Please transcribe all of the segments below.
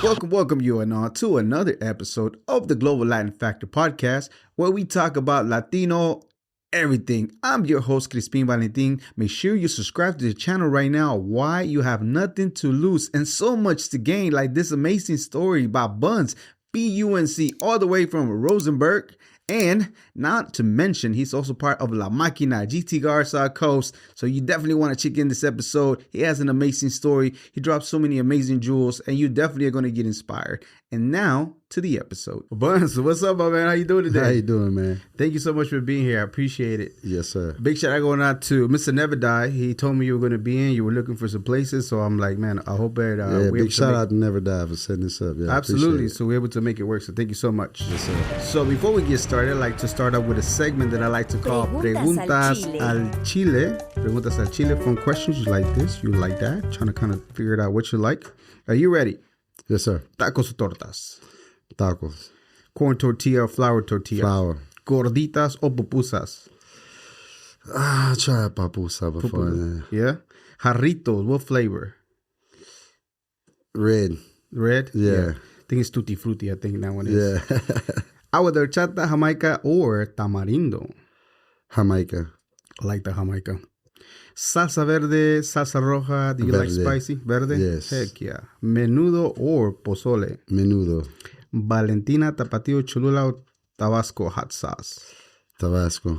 Welcome you and all to another episode of the Global Latin Factor podcast, where we talk about Latino everything. I'm your host, Crispin Valentin. Make sure you subscribe to the channel right now. Why? You have nothing to lose and so much to gain, like this amazing story about Bunz, BUNC, all the way from Rosenberg. And not to mention, he's also part of La Maquina, GT Garza Coast. So you definitely want to check in this episode. He has an amazing story. He drops so many amazing jewels, and you definitely are going to get inspired. And now to the episode. Bunz, what's up, my man? How you doing today? How you doing, man? Thank you so much for being here. I appreciate it. Yes, sir. Big shout out going out to Mr. Never Die. He told me you were going to be in. You were looking for some places. So I'm like, man, I hope that big shout out to Never Die for setting this up. Yeah, absolutely. So we're able to make it work. So thank you so much. Yes, sir. So before we get started, I'd like to start off with a segment that I like to call Preguntas al Chile. Preguntas al Chile. Fun questions. You like this? You like that? Trying to kind of figure it out what you like. Are you ready? Yes, sir. Tacos o tortas? Tacos. Corn tortilla or flour tortilla? Flour. Gorditas o pupusas? I tried papusa before. Yeah. Jarritos, what flavor? Red. Red? Yeah. I think it's tutti frutti. I think that one is. Yeah. Agua de horchata, Jamaica, or tamarindo? Jamaica. I like the Jamaica. Salsa verde, salsa roja. Do you like spicy? Verde? Yes. Heck yeah. Menudo or pozole? Menudo. Valentina, Tapatio, Cholula, or Tabasco hot sauce? Tabasco.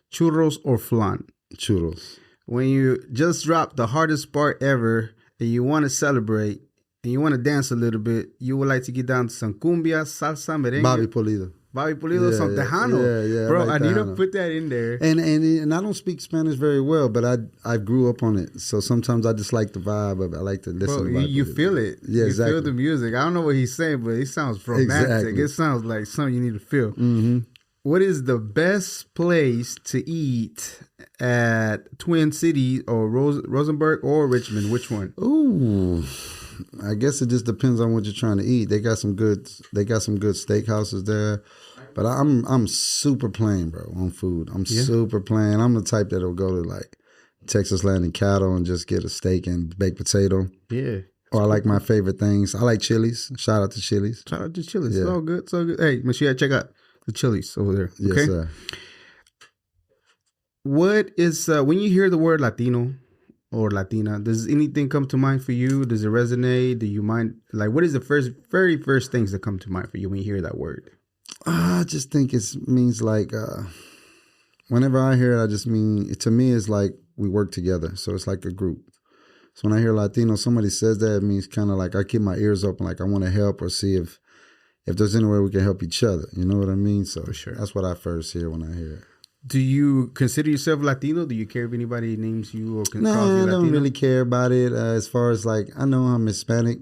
Churros or flan? Churros. When you just dropped the hardest part ever and you want to celebrate and you want to dance a little bit, you would like to get down to some cumbia, salsa, merengue. Bobby Pulido. Some Tejano. Yeah, bro, like I need Tejano. to put that in there. And I don't speak Spanish very well, but I grew up on it. So sometimes I just like the vibe of it. I like to listen Bro, to it. you feel it. Yeah, you exactly. feel the music. I don't know what he's saying, but it sounds romantic. Exactly. It sounds like something you need to feel. Mm-hmm. What is the best place to eat at Twin Cities or Rosenberg or Richmond? Which one? Ooh, I guess it just depends on what you're trying to eat. They got some good steakhouses there, but I'm super plain, bro, on food. I'm super plain. I'm the type that'll go to like Texas Land and Cattle and just get a steak and baked potato. Yeah. Or I like my favorite things. I like Chili's. Shout out to Chili's. Shout out to Chili's. Yeah. So good, so good. Hey, make sure you check out the Chili's over there. Okay? Yes, sir. What is when you hear the word Latino or Latina, does anything come to mind for you? Does it resonate? Do you mind? Like, what is the very first things that come to mind for you when you hear that word? I just think it means like whenever I hear it, I just mean to me it's like we work together. So it's like a group. So when I hear Latino, somebody says that, it means kind of like I keep my ears open, like I want to help or see if there's any way we can help each other. You know what I mean? So for sure. That's what I first hear when I hear it. Do you consider yourself Latino? Do you care if anybody names you or calls you No, Latino? I don't really care about it. As far as like, I know I'm Hispanic.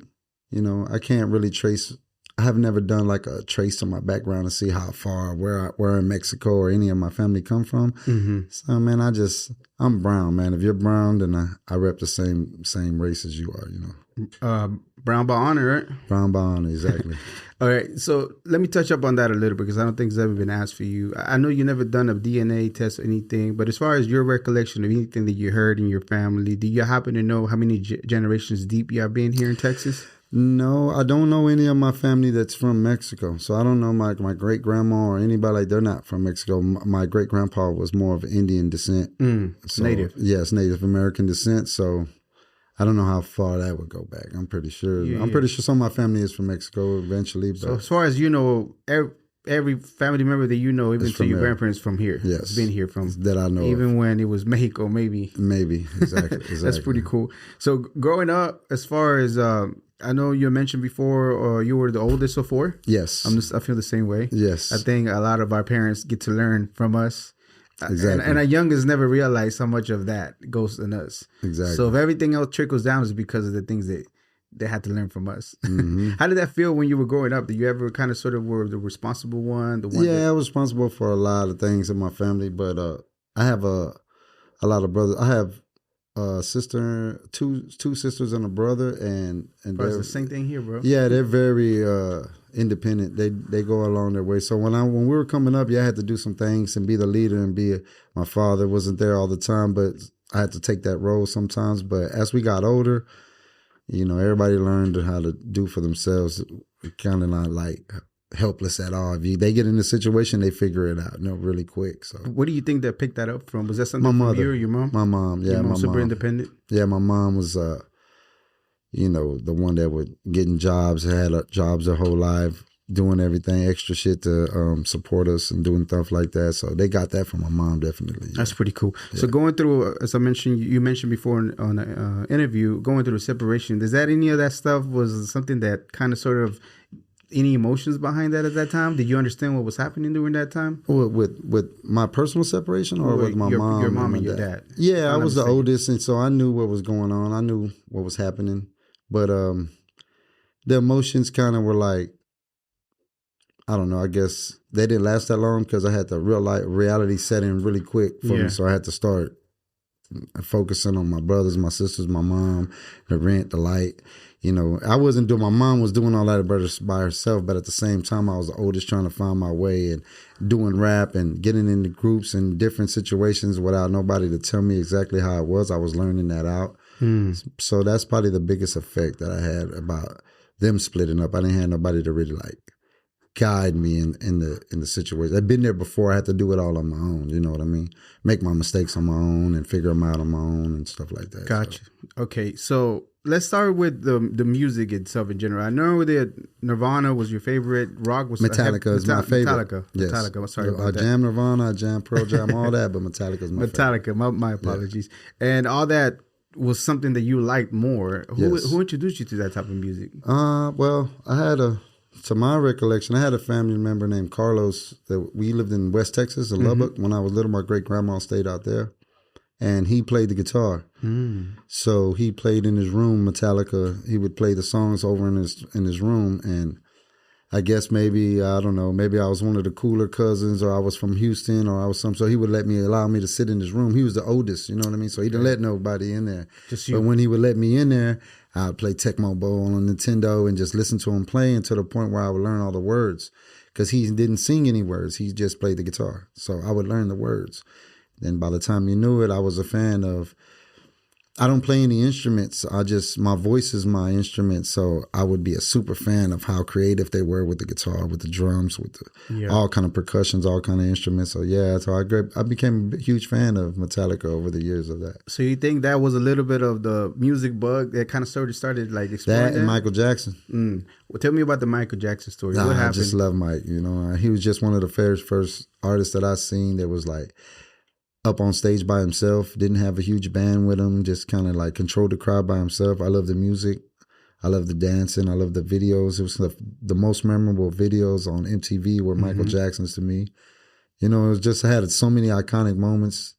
You know, I can't really trace. I have never done like a trace of my background to see how far, where in Mexico or any of my family come from. Mm-hmm. So, man, I'm brown, man. If you're brown, then I rep the same race as you are, you know. Brown by honor, right? Brown by honor, exactly. All right, so let me touch up on that a little because I don't think it's ever been asked for you. I know you never done a DNA test or anything, but as far as your recollection of anything that you heard in your family, do you happen to know how many generations deep you have been here in Texas? No, I don't know any of my family that's from Mexico. So I don't know my great-grandma or anybody like they're not from Mexico. My great-grandpa was more of Indian descent. So, Native. Yes, Native American descent. So I don't know how far that would go back. I'm pretty sure. I'm pretty sure some of my family is from Mexico eventually. But so as far as you know, every family member that you know, even to your grandparents from here, yes, been here from that I know. Even when it was Mexico, maybe. Exactly. That's pretty cool. So growing up, as far as I know, you mentioned before, you were the oldest of four. Yes, I feel the same way. Yes, I think a lot of our parents get to learn from us. Exactly. And our youngest never realize how much of that goes in us. Exactly. So if everything else trickles down, it's because of the things that they had to learn from us. Mm-hmm. How did that feel when you were growing up? Did you ever kind of sort of were the responsible one? I was responsible for a lot of things in my family, but I have a lot of brothers. I have a sister, two sisters and a brother, and bro, it's the same thing here, bro. Yeah, they're very independent. They go along their way. So when we were coming up, I had to do some things and be the leader and my father wasn't there all the time, but I had to take that role sometimes. But as we got older, You know, everybody learned how to do for themselves. Kind of not like helpless at all. If they get in a situation, they figure it out, really quick. So, What do you think that picked that up from? Was that something my from mother, you or your mom? my mom, yeah, Your my mom super mom, independent. yeah, my mom was, the one that would getting jobs, had jobs her whole life, doing everything extra shit to support us and doing stuff like that. So they got that from my mom, definitely. Yeah. That's pretty cool. Yeah. So going through, as I mentioned, you mentioned before on an interview, going through the separation. Does that any of that stuff was something that kind of sort of any emotions behind that at that time? Did you understand what was happening during that time? With my personal separation or with my mom? Your mom and your dad. Yeah, I was the oldest, and so I knew what was going on. I knew what was happening. But the emotions kind of were like, I don't know, I guess they didn't last that long because I had the reality set in really quick for me. So I had to start focusing on my brothers, my sisters, my mom, the rent, the light. You know, my mom was doing all that by herself, but at the same time, I was the oldest trying to find my way and doing rap and getting into groups and different situations without nobody to tell me exactly how it was. I was learning that out. So that's probably the biggest effect that I had about them splitting up. I didn't have nobody to really like guide me in the situation. I've been there before. I had to do it all on my own. You know what I mean? Make my mistakes on my own and figure them out on my own and stuff like that. Gotcha. So. Okay, so let's start with the music itself in general. I know that Nirvana was your favorite. Rock was Metallica is my favorite. Metallica. Yes. Metallica. Sorry about I that. jam Nirvana, I jam Pearl Jam, all that, but Metallica is my favorite. Metallica. My apologies. Yeah. And all that was something that you liked more. Who introduced you to that type of music? Well, to my recollection, I had a family member named Carlos that we lived in West Texas, in Lubbock. When I was little, my great grandma stayed out there, and he played the guitar. So he played in his room Metallica. He would play the songs over in his room, and I guess maybe I don't know. Maybe I was one of the cooler cousins, or I was from Houston, or I was some. So he would allow me to sit in his room. He was the oldest, you know what I mean. So he didn't let nobody in there. Just you. But when he would let me in there, I'd play Tecmo Bowl on Nintendo and just listen to him play, and to the point where I would learn all the words, because he didn't sing any words. He just played the guitar. So I would learn the words. Then by the time you knew it, I was a fan of. I don't play any instruments. My voice is my instrument. So I would be a super fan of how creative they were with the guitar, with the drums, with all kind of percussions, all kind of instruments. So yeah, so I became a huge fan of Metallica over the years of that. So you think that was a little bit of the music bug that kind of started like exploring that? And Michael Jackson. Well, tell me about the Michael Jackson story. What happened? I just love Mike. You know, he was just one of the first artists that I seen that was like up on stage by himself, didn't have a huge band with him, just kind of like controlled the crowd by himself. I love the music. I love the dancing. I love the videos. It was the most memorable videos on MTV were Michael Jackson's to me. You know, it was just, I had so many iconic moments,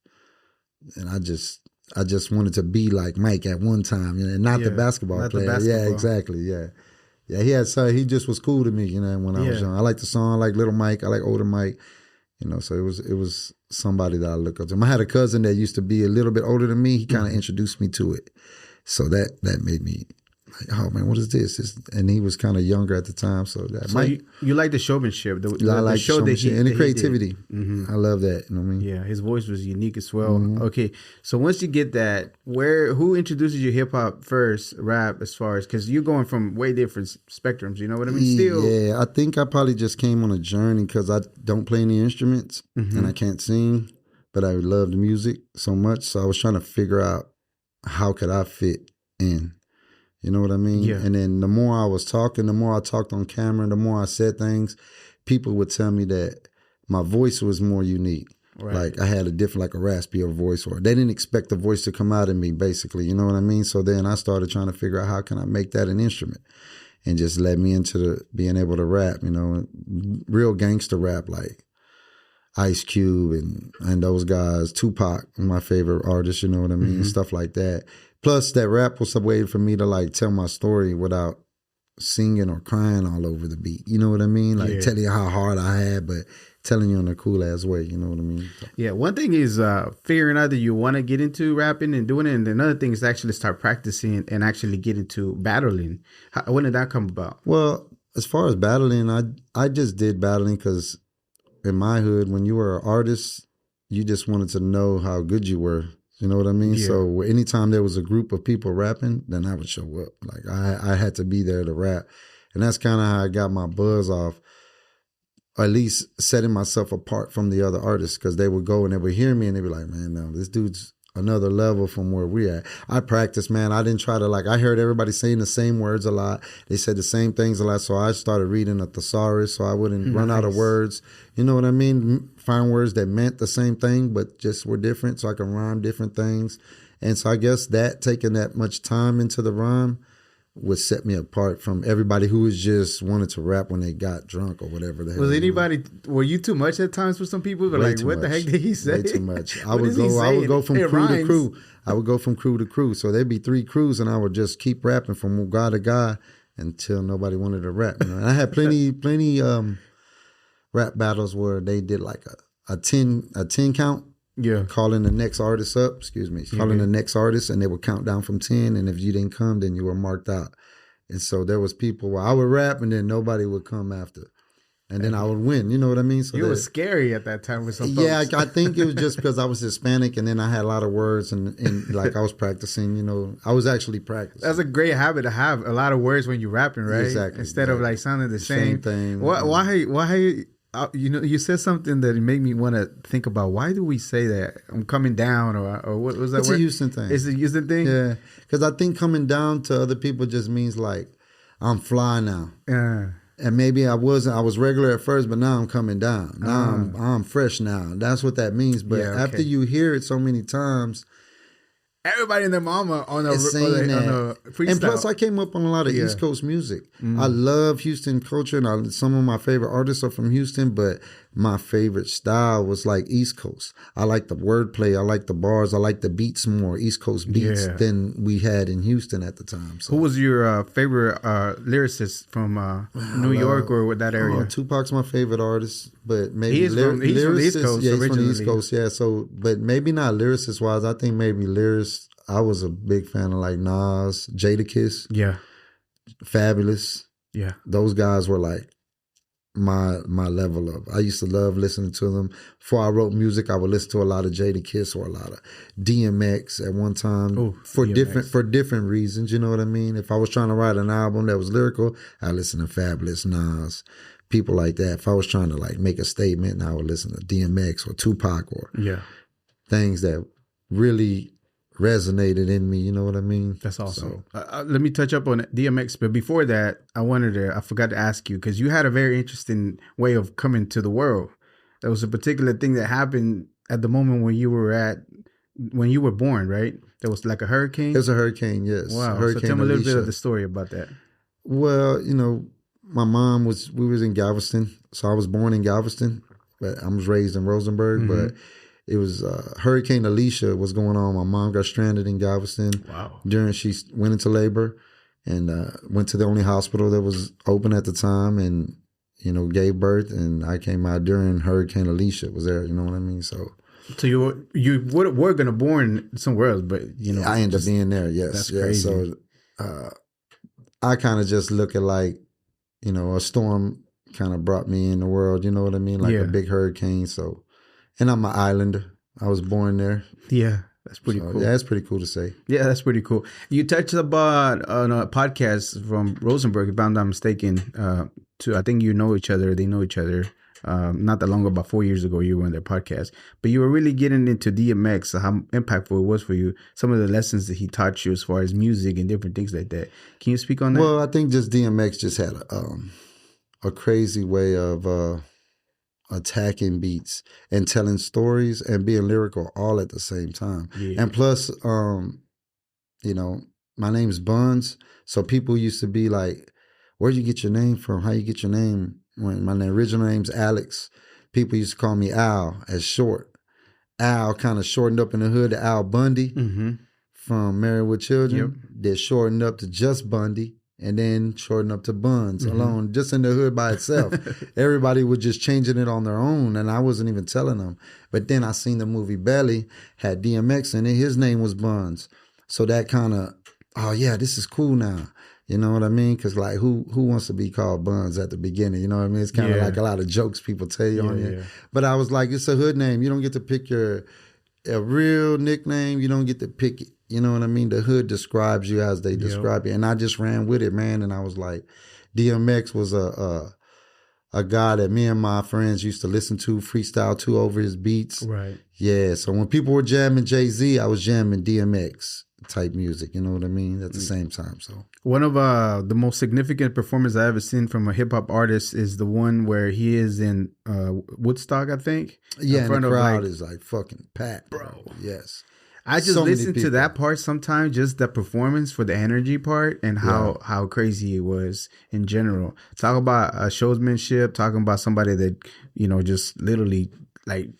and I just wanted to be like Mike at one time, you know, not the basketball player. Yeah, exactly. Yeah. Yeah, he just was cool to me, you know, when I was young. I like the song, I like Little Mike, I like Older Mike. You know, so it was somebody that I look up to. I had a cousin that used to be a little bit older than me. He kind of introduced me to it. So that made me like, oh man, what is this? And he was kind of younger at the time. So you like the showmanship. I like the showmanship and the creativity. I love that. You know what I mean? Yeah, his voice was unique as well. Okay, so once you get that, who introduces you hip hop first, rap, as far as, because you're going from way different spectrums, you know what I mean? Yeah, I think I probably just came on a journey because I don't play any instruments and I can't sing, but I love the music so much. So I was trying to figure out how could I fit in. You know what I mean? Yeah. And then the more I was talking, the more I talked on camera, the more I said things, people would tell me that my voice was more unique. Right. Like I had a different, like a raspier voice, or they didn't expect the voice to come out of me, basically. You know what I mean? So then I started trying to figure out how can I make that an instrument, and just led me into being able to rap, you know, real gangster rap, like Ice Cube and those guys, Tupac, my favorite artist, you know what I mean? Stuff like that. Plus, that rap was a way for me to like tell my story without singing or crying all over the beat. You know what I mean? Like telling you how hard I had, but telling you in a cool ass way. You know what I mean? Yeah. One thing is figuring out that you want to get into rapping and doing it, and another thing is to actually start practicing and actually get into battling. When did that come about? Well, as far as battling, I just did battling because in my hood, when you were an artist, you just wanted to know how good you were. You know what I mean? Yeah. So anytime there was a group of people rapping, then I would show up. Like I had to be there to rap. And that's kind of how I got my buzz off, or at least setting myself apart from the other artists, because they would go and they would hear me and they'd be like, man, no, this dude's another level from where we at. I practiced, man. I didn't try to, like, I heard everybody saying the same words a lot. They said the same things a lot. So I started reading a thesaurus so I wouldn't run out of words. You know what I mean? Find words that meant the same thing but just were different so I can rhyme different things. And so I guess that taking that much time into the rhyme would set me apart from everybody who was just wanted to rap when they got drunk or whatever the hell. Was anybody, were you too much at times for some people? But like, what the heck did he say? Way too much. I would go from crew to crew. I would go from crew to crew. So there'd be 3 crews and I would just keep rapping from guy to guy until nobody wanted to rap. You know? And I had plenty rap battles where they did like a 10 count. Yeah. Calling the next artist up, calling the next artist, and they would count down from 10, and if you didn't come, then you were marked out. And so there was people where I would rap and then nobody would come after. And then I would win, you know what I mean? So you were scary at that time with some yeah, folks. I think it was just because I was Hispanic and then I had a lot of words and like I was practicing, you know. I was actually practicing. That's a great habit to have, a lot of words when you're rapping, right? Exactly. Instead of like sounding the same thing. Why you know, you said something that made me want to think about, why do we say that? I'm coming down, or what was that It's word? a Houston thing. It's a Houston thing? Yeah, because I think coming down to other people just means like, I'm fly now. And maybe I was regular at first, but now I'm coming down. Now I'm fresh now. That's what that means. But after you hear it so many times, everybody and their mama on a freestyle. And plus, I came up on a lot of East Coast music. I love Houston culture, and some of my favorite artists are from Houston, but my favorite style was like East Coast. I like the wordplay. I like the bars. I like the beats more, East Coast beats, than we had in Houston at the time. So. Who was your favorite lyricist from New York or that area? Tupac's my favorite artist, but maybe he's from the East Coast. Yeah, he's from the East Coast. Yeah, so but maybe not lyricist wise. I think maybe lyricist. I was a big fan of like Nas, Jadakiss, Fabulous. Yeah, those guys were like my level of. I used to love listening to them. Before I wrote music, I would listen to a lot of Jadakiss or a lot of DMX at one time for different reasons. You know what I mean? If I was trying to write an album that was lyrical, I listened to Fabulous, Nas, people like that. If I was trying to like make a statement, I would listen to DMX or Tupac or things that really resonated in me, you know what I mean? That's awesome. So, let me touch up on DMX, but before that, I forgot to ask you, because you had a very interesting way of coming to the world. There was a particular thing that happened at the moment when you were born, right? There was like a hurricane? There's a hurricane, yes. Wow. Hurricane So tell me a little Alicia. bit of the story about that. Well, you know, my mom we was in Galveston, so I was born in Galveston, but I was raised in Rosenberg, but it was Hurricane Alicia was going on. My mom got stranded in Galveston. Wow. She went into labor and went to the only hospital that was open at the time and, you know, gave birth. And I came out during Hurricane Alicia was there, you know what I mean? So you were going to born somewhere else, but, you know. I ended up being there, yes. That's crazy. So I kind of just look at like, you know, a storm kind of brought me in the world, you know what I mean? Like a big hurricane, so. And I'm an islander. I was born there. Yeah, that's pretty cool. Yeah, that's pretty cool to say. Yeah, that's pretty cool. You touched about on a podcast from Rosenberg, if I'm not mistaken. I think you know each other. They know each other. Not that long ago, about 4 years ago, you were on their podcast. But you were really getting into DMX, how impactful it was for you. Some of the lessons that he taught you as far as music and different things like that. Can you speak on that? Well, I think just DMX just had a crazy way of attacking beats and telling stories and being lyrical all at the same time. Yeah. And plus, you know, my name's Bunz. So people used to be like, where'd you get your name from? How you get your name? When my original name's Alex, people used to call me Al as short. Al kind of shortened up in the hood to Al Bundy from Married with Children. Yep. They shortened up to just Bundy. And then shorten up to Bunz alone, just in the hood by itself. Everybody was just changing it on their own, and I wasn't even telling them. But then I seen the movie Belly, had DMX in it. His name was Bunz. So that kind of, oh yeah, this is cool now. You know what I mean? Because like, who wants to be called Bunz at the beginning? You know what I mean? It's kind of like a lot of jokes people tell you on it. Yeah. But I was like, it's a hood name. You don't get to pick your a real nickname, you don't get to pick it. You know what I mean? The hood describes you as they describe you. And I just ran with it, man. And I was like, DMX was a guy that me and my friends used to listen to, freestyle to over his beats. Right. Yeah. So when people were jamming Jay-Z, I was jamming DMX type music. You know what I mean? At the same time. So one of the most significant performances I've ever seen from a hip hop artist is the one where he is in Woodstock, I think. Yeah, and the crowd is like fucking packed, bro. Yes. I just listen to that part sometimes, just the performance for the energy part and how crazy it was in general. Talk about showsmanship, talking about somebody that, you know, just literally like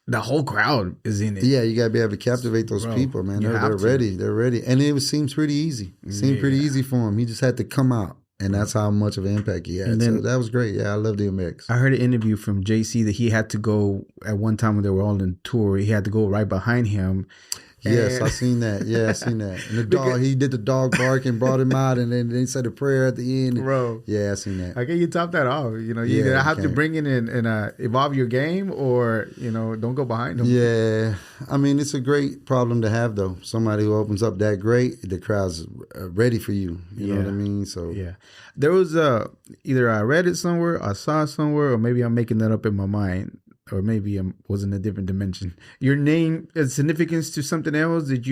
the whole crowd is in it. Yeah, you got to be able to captivate those people, man. They're ready. They're ready. And it seems pretty easy. It seemed pretty easy for him. He just had to come out. And that's how much of an impact he had. And then, so that was great. Yeah, I love DMX. I heard an interview from JC that he had to go at one time when they were all on tour. He had to go right behind him. Yes, I seen that. Yeah, I seen that. And the dog, he did the dog bark and brought him out, and then he said a prayer at the end. Bro, yeah, I seen that. Okay, you top that off. You know, you either have to bring in and evolve your game, or you know, don't go behind him. Yeah, I mean, it's a great problem to have, though. Somebody who opens up that great, the crowd's ready for you. You know what I mean? So yeah, there was either I read it somewhere, I saw it somewhere, or maybe I'm making that up in my mind. Or maybe I was in a different dimension. Your name has significance to something else? Did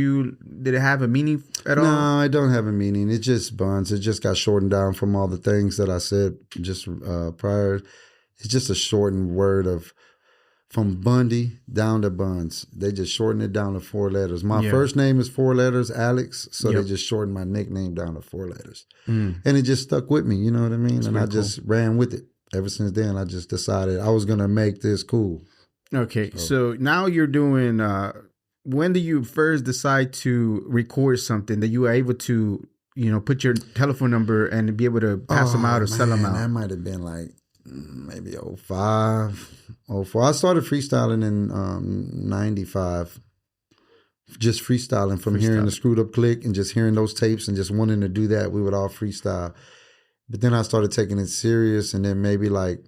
it have a meaning at all? No, it don't have a meaning. It's just Bunz. It just got shortened down from all the things that I said just prior. It's just a shortened word from Bundy down to Bunz. They just shortened it down to 4 letters. My first name is 4 letters, Alex. So they just shortened my nickname down to 4 letters. And it just stuck with me. You know what I mean? That's and I just ran with it. Ever since then, I just decided I was going to make this cool. Okay. So now you're doing, when do you first decide to record something that you are able to, you know, put your telephone number and be able to pass them out or sell them out? That might have been like maybe 05, 04. I started freestyling in 95. Just freestyling from hearing the Screwed Up Click and just hearing those tapes and just wanting to do that. We would all freestyle. But then I started taking it serious, and then maybe like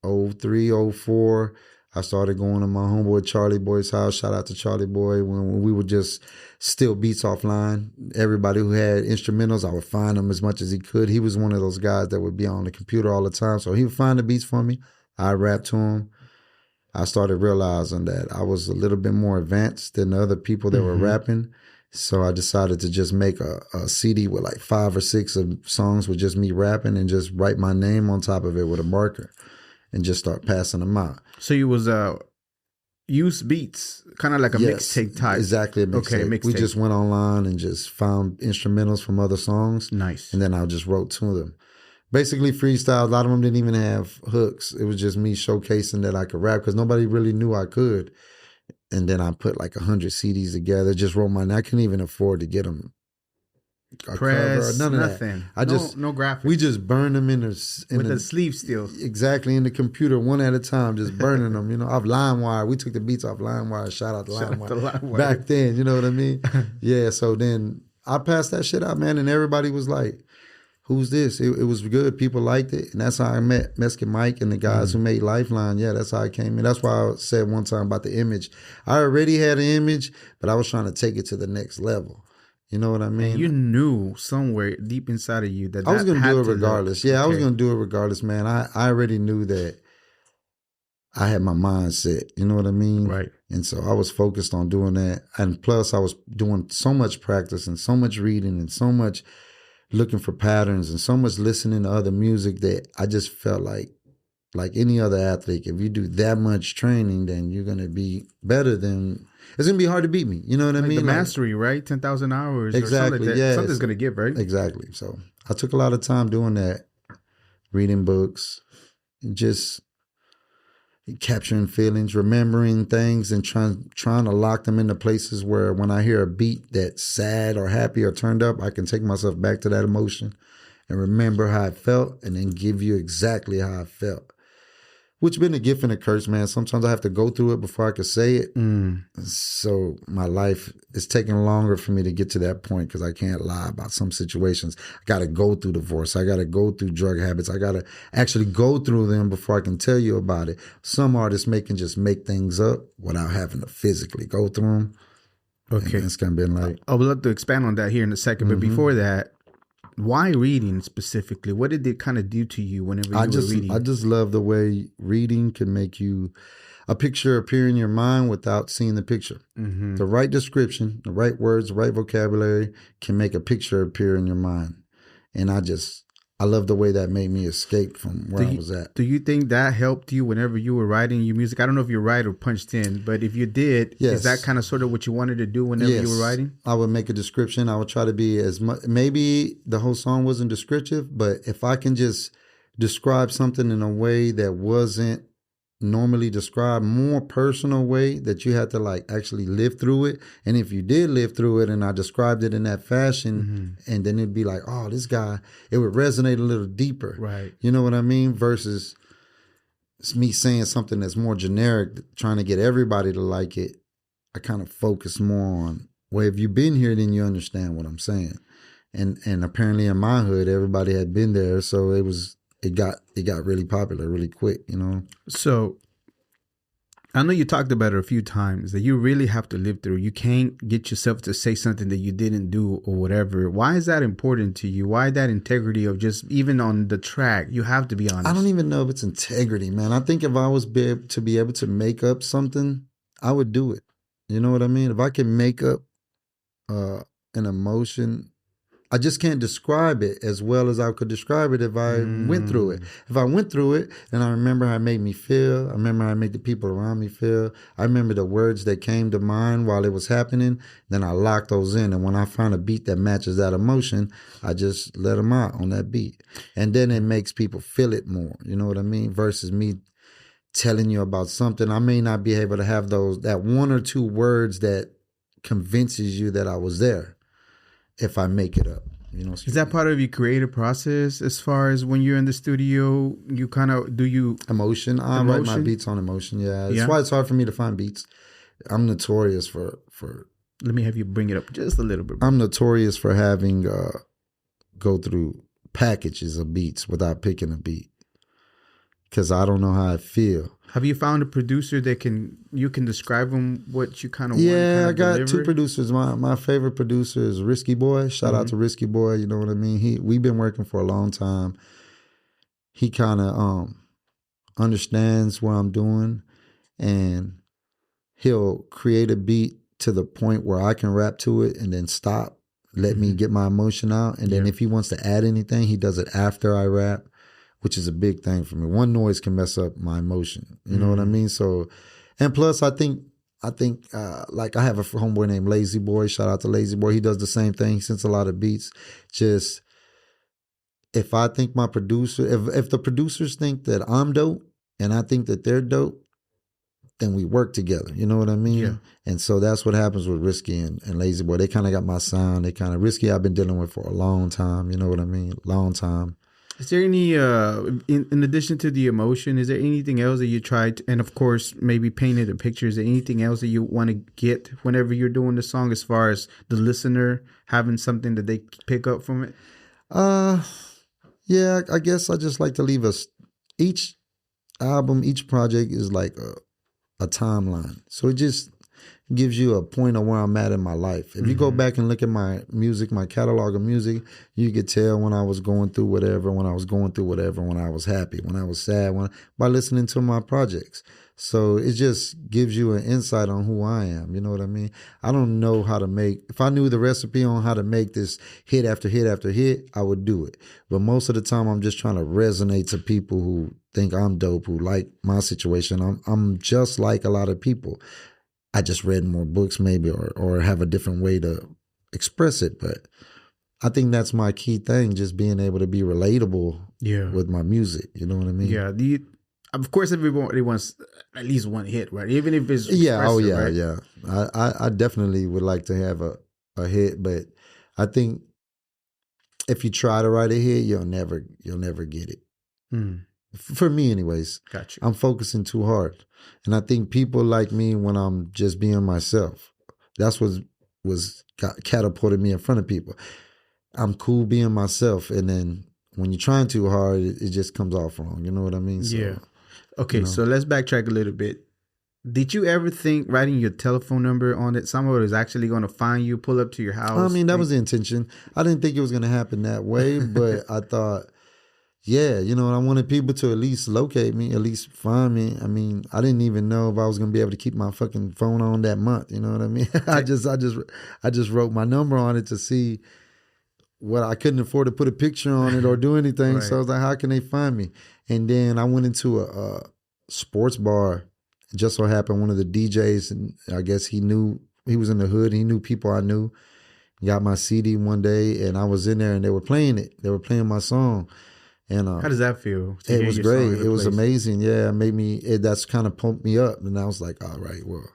03, 04, I started going to my homeboy Charlie Boy's house. Shout out to Charlie Boy. When we would just steal beats offline. Everybody who had instrumentals, I would find them as much as he could. He was one of those guys that would be on the computer all the time. So he would find the beats for me. I rap to him. I started realizing that I was a little bit more advanced than the other people that were rapping. So I decided to just make a CD with like 5 or 6 of songs with just me rapping and just write my name on top of it with a marker and just start passing them out. So you was use beats, kind of like a mixtape type. Exactly, a mixtape. Okay, we just went online and just found instrumentals from other songs. Nice. And then I just wrote to them. Basically freestyle. A lot of them didn't even have hooks. It was just me showcasing that I could rap because nobody really knew I could. And then I put like 100 CDs together, just wrote mine. I couldn't even afford to get them a press, cover, none of nothing. that. No graphics. We just burned them with the sleeve still. Exactly, in the computer, one at a time, just burning them, you know, off LimeWire. We took the beats off LimeWire, shout out to LimeWire. Back then, you know what I mean? Yeah, so then I passed that shit out, man, and everybody was like, who's this? It was good. People liked it. And that's how I met Mexican Mike and the guys who made Lifeline. Yeah, that's how I came in. That's why I said one time about the image. I already had an image, but I was trying to take it to the next level. You know what I mean? And you knew somewhere deep inside of you that I was going to do it regardless. Yeah, okay. I was going to do it regardless, man. I already knew that I had my mind set. You know what I mean? Right. And so I was focused on doing that. And plus, I was doing so much practice and so much reading and so much looking for patterns and so much listening to other music that I just felt like any other athlete, if you do that much training, then you're going to be better than, it's going to be hard to beat me. You know what I mean? The mastery, right? 10,000 hours. Exactly. Yeah. Something's going to give, right? Exactly. So I took a lot of time doing that, reading books, and just capturing feelings, remembering things, and trying to lock them into places where when I hear a beat that's sad or happy or turned up, I can take myself back to that emotion and remember how I felt and then give you exactly how I felt. which been a gift and a curse, man. Sometimes I have to go through it before I can say it. Mm. So my life is taking longer for me to get to that point because I can't lie about some situations. I got to go through divorce. I got to go through drug habits. I got to actually go through them before I can tell you about it. Some artists can just make things up without having to physically go through them. Okay. And it's kind of been like... I would love to expand on that here in a second. But before that, why reading specifically? What did it kind of do to you whenever you were reading? I just love the way reading can make you a picture appear in your mind without seeing the picture. Mm-hmm. The right description, the right words, the right vocabulary can make a picture appear in your mind. And I love the way that made me escape from where I was at. Do you think that helped you whenever you were writing your music? I don't know if you write or punched in, but if you did, is that kind of sort of what you wanted to do whenever you were writing? I would make a description. I would try to be as much, maybe the whole song wasn't descriptive, but if I can just describe something in a way that wasn't normally described, more personal way that you had to like actually live through it. And if you did live through it and I described it in that fashion, and then it'd be like, oh, this guy, it would resonate a little deeper. Right. You know what I mean? Versus me saying something that's more generic, trying to get everybody to like it. I kind of focus more on, well, if you've been here, then you understand what I'm saying. And apparently in my hood, everybody had been there. So it got really popular really quick, you know? So I know you talked about it a few times that you really have to live through. You can't get yourself to say something that you didn't do or whatever. Why is that important to you? Why that integrity of just even on the track? You have to be honest. I don't even know if it's integrity, man. I think if I was to be able to make up something, I would do it. You know what I mean? If I can make up an emotion, I just can't describe it as well as I could describe it if I went through it. If I went through it and I remember how it made me feel, I remember how it made the people around me feel, I remember the words that came to mind while it was happening, then I lock those in. And when I find a beat that matches that emotion, I just let them out on that beat. And then it makes people feel it more, you know what I mean? Versus me telling you about something. I may not be able to have that one or two words that convinces you that I was there. If I make it up, you know. Is that part of your creative process as far as when you're in the studio, you kind of, Emotion? I write my beats on emotion, yeah. That's why it's hard for me to find beats. I'm notorious for... Let me have you bring it up just a little bit. I'm notorious for having go through packages of beats without picking a beat. Because I don't know how I feel. Have you found a producer that you can describe them what you kind of want? Yeah, I got two producers. My favorite producer is Risky Boy. Shout out to Risky Boy. You know what I mean? We've been working for a long time. He kind of understands what I'm doing, and he'll create a beat to the point where I can rap to it and then stop, let me get my emotion out, and then if he wants to add anything, he does it after I rap, which is a big thing for me. One noise can mess up my emotion. You know what I mean? So, and plus I think like I have a homeboy named Lazy Boy. Shout out to Lazy Boy. He does the same thing. He sends a lot of beats. Just, if I think my producer, if the producers think that I'm dope and I think that they're dope, then we work together. You know what I mean? Yeah. And so that's what happens with Risky and Lazy Boy. They kind of got my sound. Risky I've been dealing with for a long time. You know what I mean? Long time. Is there any, in addition to the emotion, is there anything else that you tried, and of course, maybe painted a picture, is there anything else that you want to get whenever you're doing the song as far as the listener having something that they pick up from it? Yeah, I guess I just like to leave each album, each project is like a timeline. So it just gives you a point of where I'm at in my life. If you go back and look at my music, my catalog of music, you could tell when I was going through whatever, when I was happy, when I was sad, by listening to my projects. So it just gives you an insight on who I am. You know what I mean? I don't know how to if I knew the recipe on how to make this hit after hit after hit, I would do it. But most of the time I'm just trying to resonate to people who think I'm dope, who like my situation. I'm just like a lot of people. I just read more books maybe or have a different way to express it. But I think that's my key thing, just being able to be relatable with my music. You know what I mean? Yeah. Of course, everybody wants at least one hit, right? Even if it's right? Yeah. I definitely would like to have a hit, but I think if you try to write a hit, you'll never get it. For me, anyways. Got you. I'm focusing too hard, and I think people like me when I'm just being myself. That's what got catapulted me in front of people. I'm cool being myself, and then when you're trying too hard, it just comes off wrong. You know what I mean? Yeah. So, Okay, you know. so let's backtrack a little bit. Did you ever think writing your telephone number on it, someone was actually going to find you, pull up to your house? I mean, that was the intention. I didn't think it was going to happen that way, but I thought, yeah, you know, I wanted people to at least locate me, at least find me. I mean, I didn't even know if I was going to be able to keep my fucking phone on that month. You know what I mean? I just wrote my number on it to see what I couldn't afford to put a picture on it or do anything. Right. So I was like, how can they find me? And then I went into a sports bar. It just so happened one of the DJs, and I guess he was in the hood. He knew people I knew. Got my CD one day, and I was in there, and they were playing it. They were playing my song. And how does that feel? It was great. It was amazing. Yeah, it made me. That's kind of pumped me up, and I was like, all right, well,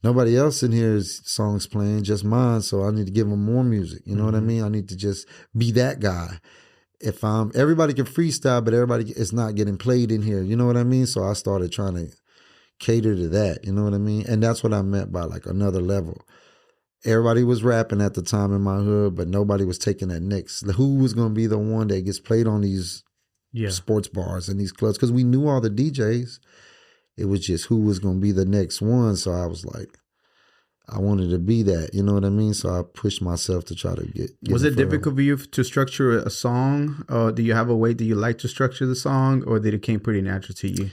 nobody else in here's songs playing, just mine. So I need to give them more music. You know what I mean? I need to just be that guy. If everybody can freestyle, but everybody is not getting played in here. You know what I mean? So I started trying to cater to that. You know what I mean? And that's what I meant by like another level. Everybody was rapping at the time in my hood, but nobody was taking that next. Who was going to be the one that gets played on these sports bars and these clubs? Because we knew all the DJs. It was just who was going to be the next one. So I was like, I wanted to be that. You know what I mean? So I pushed myself to try to get was it difficult for you to structure a song? Do you have a way that you like to structure the song, or did it came pretty natural to you?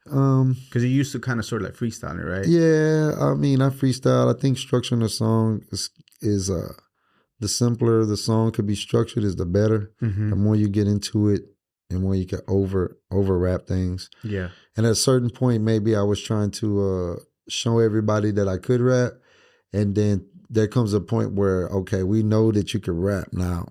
Because you used to kind of sort of like freestyling, right? Yeah, I mean, I freestyle. I think structuring a song is the simpler the song could be structured is the better. Mm-hmm. The more you get into it, the more you can over rap things. Yeah. And at a certain point, maybe I was trying to show everybody that I could rap, and then there comes a point where, okay, we know that you can rap now.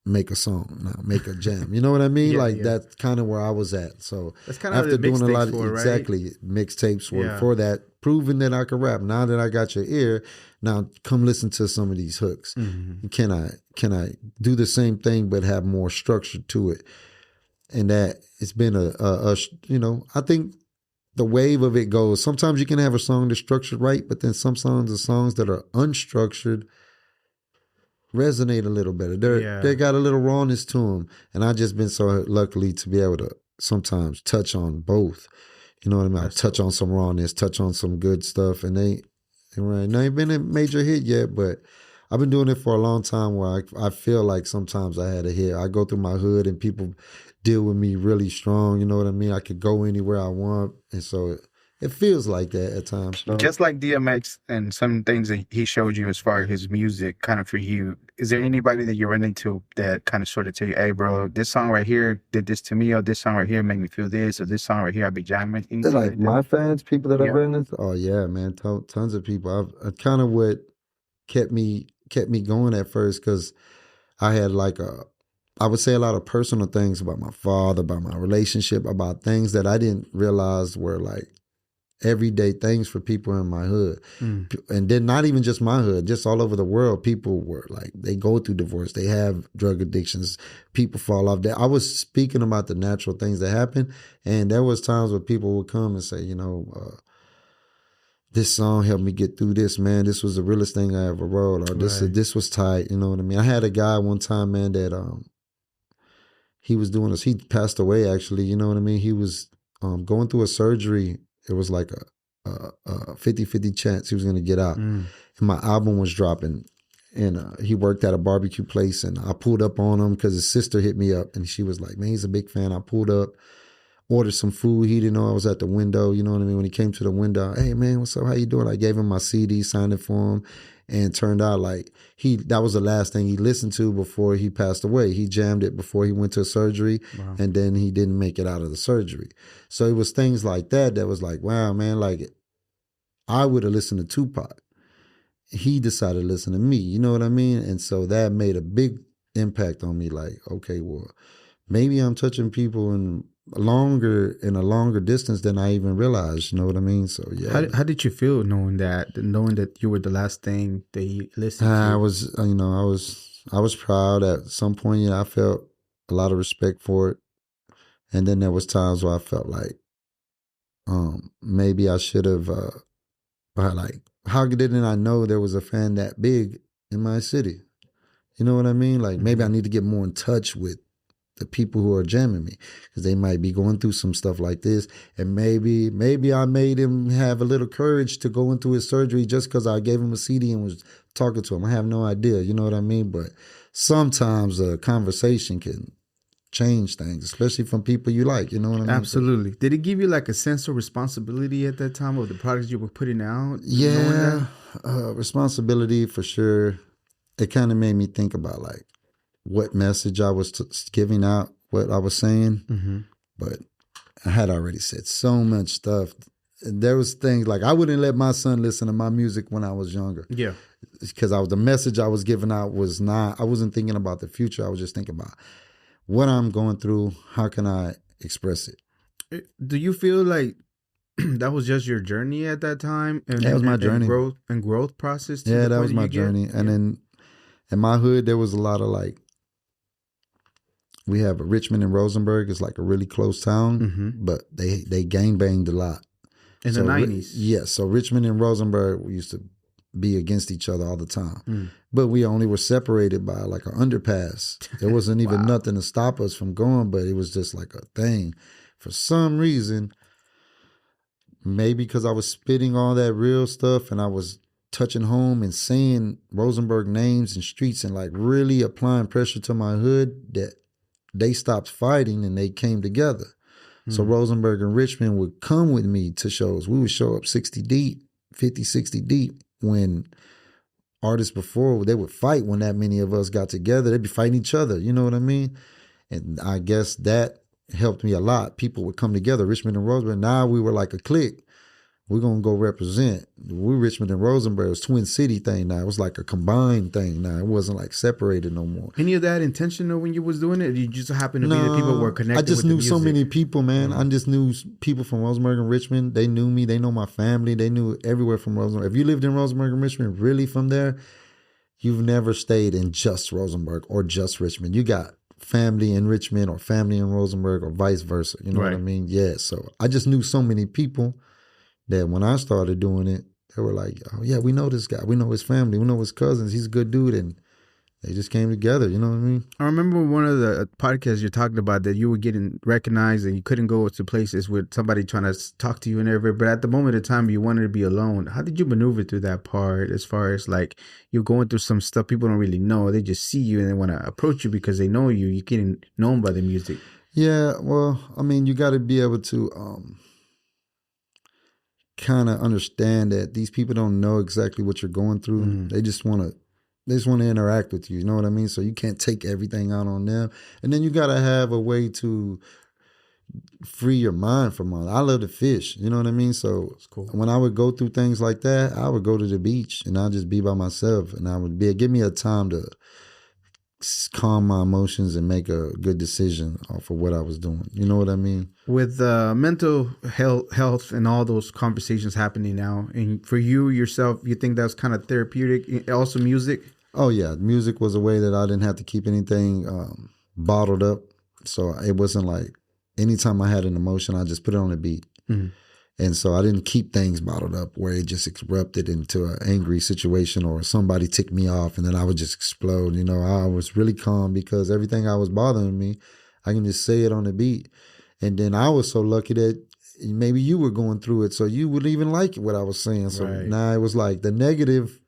Make a song now, make a jam. You know what I mean? That's kind of where I was at. So that's kind of after doing a lot of mixtapes for that, proving that I could rap. Now that I got your ear, now come listen to some of these hooks. Mm-hmm. Can I do the same thing but have more structure to it? And that it's been a you know, I think the wave of it goes. Sometimes you can have a song that's structured right, but then some songs are songs that are unstructured resonate a little better. They got a little rawness to them, and I just been so lucky to be able to sometimes touch on both. You know what I mean? I touch on some rawness, touch on some good stuff, and they ain't been a major hit yet, but I've been doing it for a long time. Where I feel like sometimes I had a hit. I go through my hood and people deal with me really strong. You know what I mean? I could go anywhere I want, and so it feels like that at times. So. Just like DMX and some things that he showed you as far as his music, kind of for you, is there anybody that you run into that kind of sort of tell you, hey, bro, this song right here did this to me, or this song right here made me feel this, or this song right here I be jamming? Like my fans, people that I've run into? Oh, yeah, man. Tons of people. I kind of what kept me going at first, because I had I would say a lot of personal things about my father, about my relationship, about things that I didn't realize were like everyday things for people in my hood. And then not even just my hood, just all over the world, people were like, they go through divorce, they have drug addictions, people fall off. I was speaking about the natural things that happen, and there was times where people would come and say, you know, this song helped me get through this, man. This was the realest thing I ever wrote, or this was tight. You know what I mean? I had a guy one time, man, that he was doing this. He passed away, actually. You know what I mean? He was going through a surgery. It was like a 50-50 chance he was going to get out. And my album was dropping. And he worked at a barbecue place. And I pulled up on him because his sister hit me up. And she was like, man, he's a big fan. I pulled up, ordered some food. He didn't know I was at the window. You know what I mean? When he came to the window, hey, man, what's up? How you doing? I gave him my CD, signed it for him. And turned out like that was the last thing he listened to before he passed away. He jammed it before he went to surgery. Wow. And then he didn't make it out of the surgery. So it was things like that was like, wow, man, like I would have listened to Tupac. He decided to listen to me. You know what I mean? And so that made a big impact on me. Like, okay, well, maybe I'm touching people in a longer distance than I even realized. You know what I mean? So yeah. How did you feel knowing that you were the last thing that he listened to? I was proud. At some point, I felt a lot of respect for it. And then there was times where I felt like maybe I should have like, how didn't I know there was a fan that big in my city? You know what I mean? Like, maybe I need to get more in touch with the people who are jamming me, because they might be going through some stuff like this. And maybe I made him have a little courage to go into his surgery just because I gave him a CD and was talking to him. I have no idea. You know what I mean? But sometimes a conversation can change things, especially from people you like. You know what I mean? Absolutely. Did it give you like a sense of responsibility at that time of the products you were putting out? Yeah, responsibility for sure. It kind of made me think about like what message I was giving out, what I was saying. Mm-hmm. But I had already said so much stuff. There was things like I wouldn't let my son listen to my music when I was younger. Yeah. Because the message I was giving out was not, I wasn't thinking about the future. I was just thinking about what I'm going through. How can I express it? Do you feel like that was just your journey at that time? And that was my journey. Growth process? Yeah, that was my journey. And then in my hood, there was a lot of like, we have Richmond and Rosenberg. It's like a really close town, but they gang banged a lot. In the 90s? Yes. So Richmond and Rosenberg, we used to be against each other all the time. But we only were separated by like an underpass. There wasn't even nothing to stop us from going, but it was just like a thing. For some reason, maybe because I was spitting all that real stuff and I was touching home and saying Rosenberg names and streets and like really applying pressure to my hood, that they stopped fighting and they came together. So Rosenberg and Richmond would come with me to shows. We would show up 60 deep, 50, 60 deep, when artists before, they would fight when that many of us got together. They'd be fighting each other, you know what I mean? And I guess that helped me a lot. People would come together, Richmond and Rosenberg. Now we were like a clique. We're going to go represent. We Richmond and Rosenberg. It was Twin City thing now. It was like a combined thing now. It wasn't like separated no more. Any of that intentional when you was doing it? Or you just happened to be the people who were connected? I just with knew the so music? many people, man. I just knew people from Rosenberg and Richmond. They knew me. They know my family. They knew everywhere from Rosenberg. If you lived in Rosenberg and Richmond, really from there, you've never stayed in just Rosenberg or just Richmond. You got family in Richmond or family in Rosenberg or vice versa. You know what I mean? Yeah. So I just knew so many people that when I started doing it, they were like, oh, yeah, we know this guy. We know his family. We know his cousins. He's a good dude. And they just came together. You know what I mean? I remember one of the podcasts you're talking about that you were getting recognized and you couldn't go to places with somebody trying to talk to you and everything. But at the moment of time, you wanted to be alone. How did you maneuver through that part as far as like you're going through some stuff people don't really know? They just see you and they want to approach you because they know you. You're getting known by the music. Yeah. Well, I mean, you got to be able to kind of understand that these people don't know exactly what you're going through. They just want to interact with you. You know what I mean? So you can't take everything out on them. And then you got to have a way to free your mind from all that. I love to fish. You know what I mean? So when I would go through things like that, I would go to the beach and I'd just be by myself. And I would give me a time to calm my emotions and make a good decision off of what I was doing. You know what I mean? With mental health and all those conversations happening now, and for you yourself, you think that's kind of therapeutic? Also music? Oh, yeah. Music was a way that I didn't have to keep anything bottled up. So it wasn't like anytime I had an emotion, I just put it on a beat. And so I didn't keep things bottled up where it just erupted into an angry situation or somebody ticked me off and then I would just explode. You know, I was really calm because everything that was bothering me, I can just say it on the beat. And then I was so lucky that maybe you were going through it, so you would even like what I was saying. So now it was like the negative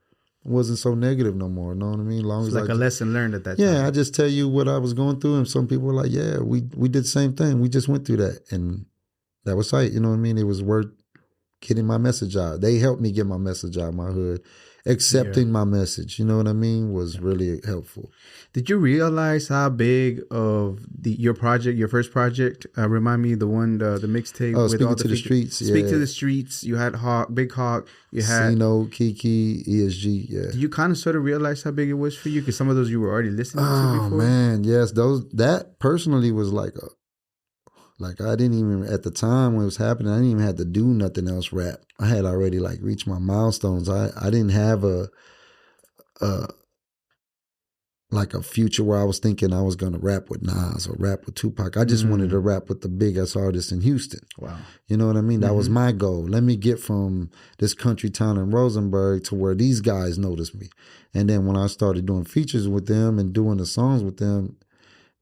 wasn't so negative no more. You know what I mean? It's like a lesson learned at that time. Yeah, I just tell you what I was going through, and some people were like, yeah, we did the same thing. We just went through that. And that was tight. You know what I mean? It was worth getting my message out. They helped me get my message out, my hood. Accepting my message, you know what I mean, was really helpful. Did you realize how big of your project, your first project, remind me the one, the mixtape with Speaking all to the Streets. Yeah. Speak to the Streets. You had Big Hawk. You had Sino, Kiki, ESG. Yeah. Did you kind of sort of realize how big it was for you? Because some of those you were already listening to before. Oh man, yes. That personally was like I didn't even, at the time when it was happening, I didn't even have to do nothing else rap. I had already like reached my milestones. I didn't have like a future where I was thinking I was going to rap with Nas or rap with Tupac. I just wanted to rap with the biggest artists in Houston. Wow. You know what I mean? That was my goal. Let me get from this country town in Rosenberg to where these guys noticed me. And then when I started doing features with them and doing the songs with them,